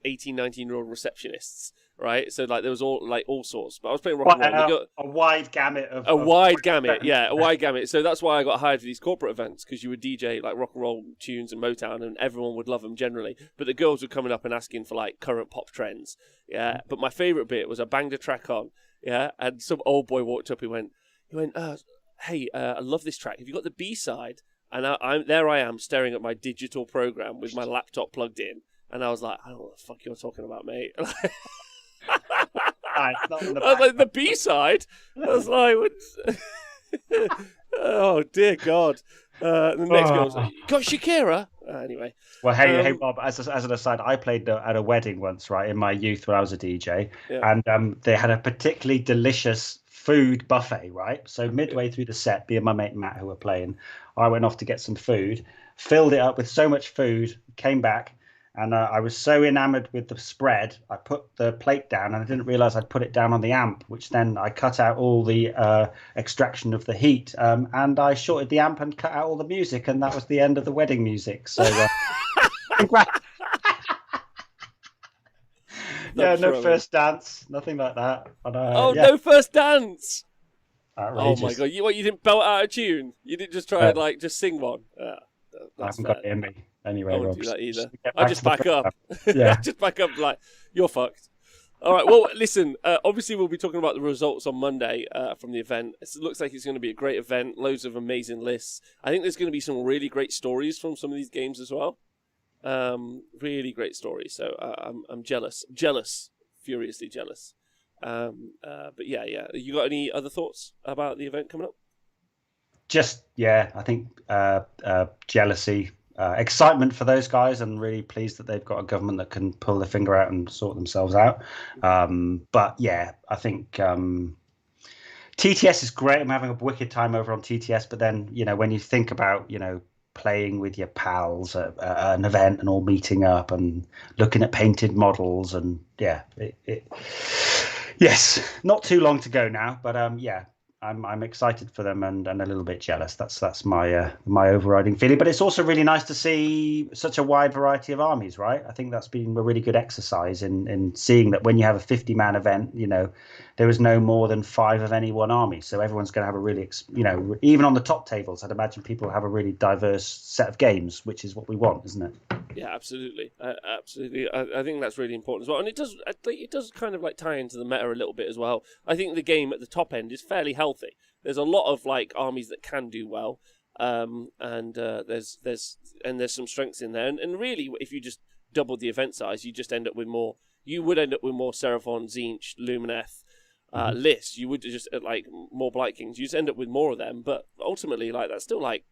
18, 19-year-old receptionists. Right, so there was all sorts, but I was playing rock and roll. A wide gamut of a wide gamut. So that's why I got hired for these corporate events, because you would DJ like rock and roll tunes and Motown, and everyone would love them generally. But the girls were coming up and asking for like current pop trends. Yeah, but my favorite bit was I banged a track on. Yeah, and some old boy walked up. He went, hey, I love this track. Have you got the B-side? And I am staring at my digital program with my laptop plugged in, and I was like, I don't know what the fuck you're talking about, mate. Not in the I was back. like, the B-side? I was like, oh, dear God. The next girl was like, you got Shakira? Anyway. Well, hey, Bob. As an aside, I played at a wedding once, right, in my youth when I was a DJ, Yeah. and they had a particularly delicious food buffet, right? So midway through the set, me and my mate Matt, who were playing, I went off to get some food, filled it up with so much food, came back, and I was so enamored with the spread, I put the plate down, and I didn't realize I'd put it down on the amp, which then I cut out all the extraction of the heat, and I shorted the amp and cut out all the music, and that was the end of the wedding music. So. Yeah, no first dance, nothing like that. But, no first dance. Outrageous. Oh my God! You didn't belt out a tune? You didn't just try and just sing one? I haven't got it in me anyway. I won't do that either. I just back up. Yeah, just back up. Like you're fucked. All right. Well, listen. Obviously, we'll be talking about the results on Monday from the event. It looks like it's going to be a great event. Loads of amazing lists. I think there's going to be some really great stories from some of these games as well. Really great stories. So I'm jealous, furiously jealous. But yeah. You got any other thoughts about the event coming up? I think jealousy, excitement for those guys, and really pleased that they've got a government that can pull their finger out and sort themselves out. But yeah, I think TTS is great. I'm having a wicked time over on TTS. But then when you think about playing with your pals at an event and all meeting up and looking at painted models, and yes, not too long to go now, but I'm excited for them and a little bit jealous. That's my overriding feeling. But it's also really nice to see such a wide variety of armies, right? I think that's been a really good exercise in seeing that when you have a 50-man event, there is no more than 5 of any one army. So everyone's going to have a really, even on the top tables, I'd imagine people have a really diverse set of games, which is what we want, isn't it? Yeah, absolutely, absolutely. I think that's really important as well, and it does kind of like tie into the meta a little bit as well. I think the game at the top end is fairly healthy. There's a lot of like armies that can do well, and there's some strengths in there. And really, if you just doubled the event size, you just end up with more. You would end up with more Seraphon, Tzeentch, Lumineth lists. You would just like more Blight Kings. You just end up with more of them, but ultimately, like that's still like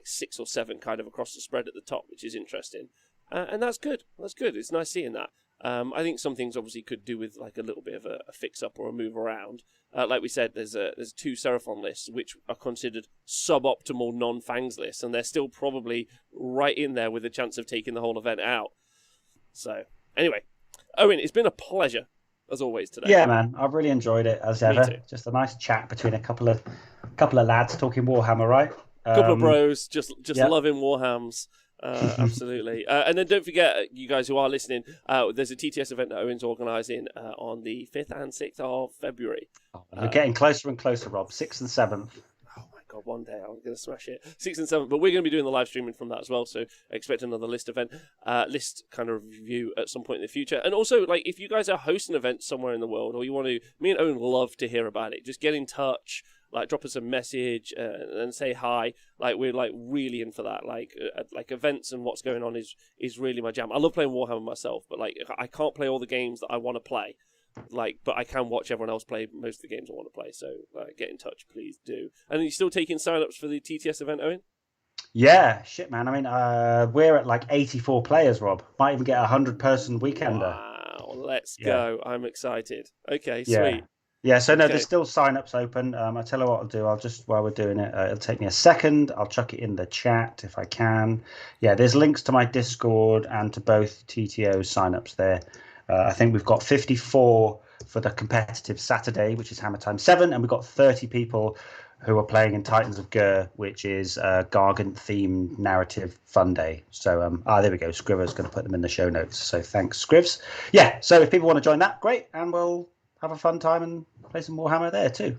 6 or 7 kind of across the spread at the top, which is interesting. And that's good. That's good. It's nice seeing that. I think some things obviously could do with like a little bit of a fix-up or a move around. Like we said, there's 2 Seraphon lists which are considered suboptimal non-Fangs lists, and they're still probably right in there with a chance of taking the whole event out. So, anyway, Owen, it's been a pleasure as always today. Yeah, man, I've really enjoyed it as ever. Just a nice chat between a couple of lads talking Warhammer, right? Couple of bros, just loving Warhams. Absolutely. And then don't forget, you guys who are listening, there's a TTS event that Owen's organising on the 5th and 6th of February. We're getting closer and closer, Rob. 6th and 7th. Oh my God, one day I'm going to smash it. 6th and 7th, but we're going to be doing the live streaming from that as well, so expect another list kind of review at some point in the future. And also, like, if you guys are hosting events somewhere in the world, or you want to, me and Owen love to hear about it, just get in touch. Like, drop us a message and say hi. Like, we're like really in for that. Like events and what's going on is really my jam. I love playing Warhammer myself, but like I can't play all the games that I want to play. Like, but I can watch everyone else play most of the games I want to play. So get in touch, please do. And are you still taking sign-ups for the TTS event, Owen? Yeah, shit, man. I mean, we're at like 84 players, Rob. Might even get a 100-person weekender. Wow, let's go. I'm excited. Okay, yeah. Sweet. Yeah, so no, there's still sign-ups open. I tell you what I'll do. I'll just, while we're doing it, it'll take me a second. I'll chuck it in the chat if I can. Yeah, there's links to my Discord and to both TTO sign-ups there. I think we've got 54 for the competitive Saturday, which is Hammer Time 7, and we've got 30 people who are playing in Titans of Gur, which is a Gargant-themed narrative fun day. So, there we go. Scriver's going to put them in the show notes. So thanks, Scrivs. Yeah, so if people want to join that, great, and we'll have a fun time and play some Warhammer there too.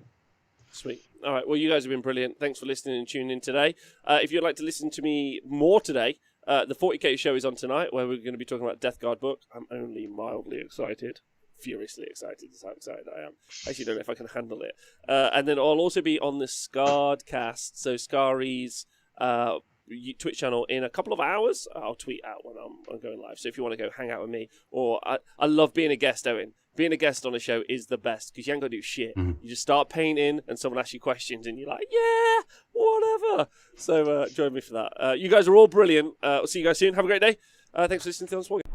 Sweet. All right. Well, you guys have been brilliant. Thanks for listening and tuning in today. If you'd like to listen to me more today, the 40K show is on tonight, where we're going to be talking about Death Guard book. I'm only mildly excited. Furiously excited is how excited I am. I actually don't know if I can handle it. And then I'll also be on the Scarred cast, so Scarry's Twitch channel in a couple of hours. I'll tweet out when I'm going live. So if you want to go hang out with me, or I love being a guest, Owen. being a guest on a show is the best because you ain't got to do shit. Mhm. You just start painting and someone asks you questions and you're like, yeah, whatever. So join me for that. You guys are all brilliant. I'll see you guys soon. Have a great day. Thanks for listening to This Morning.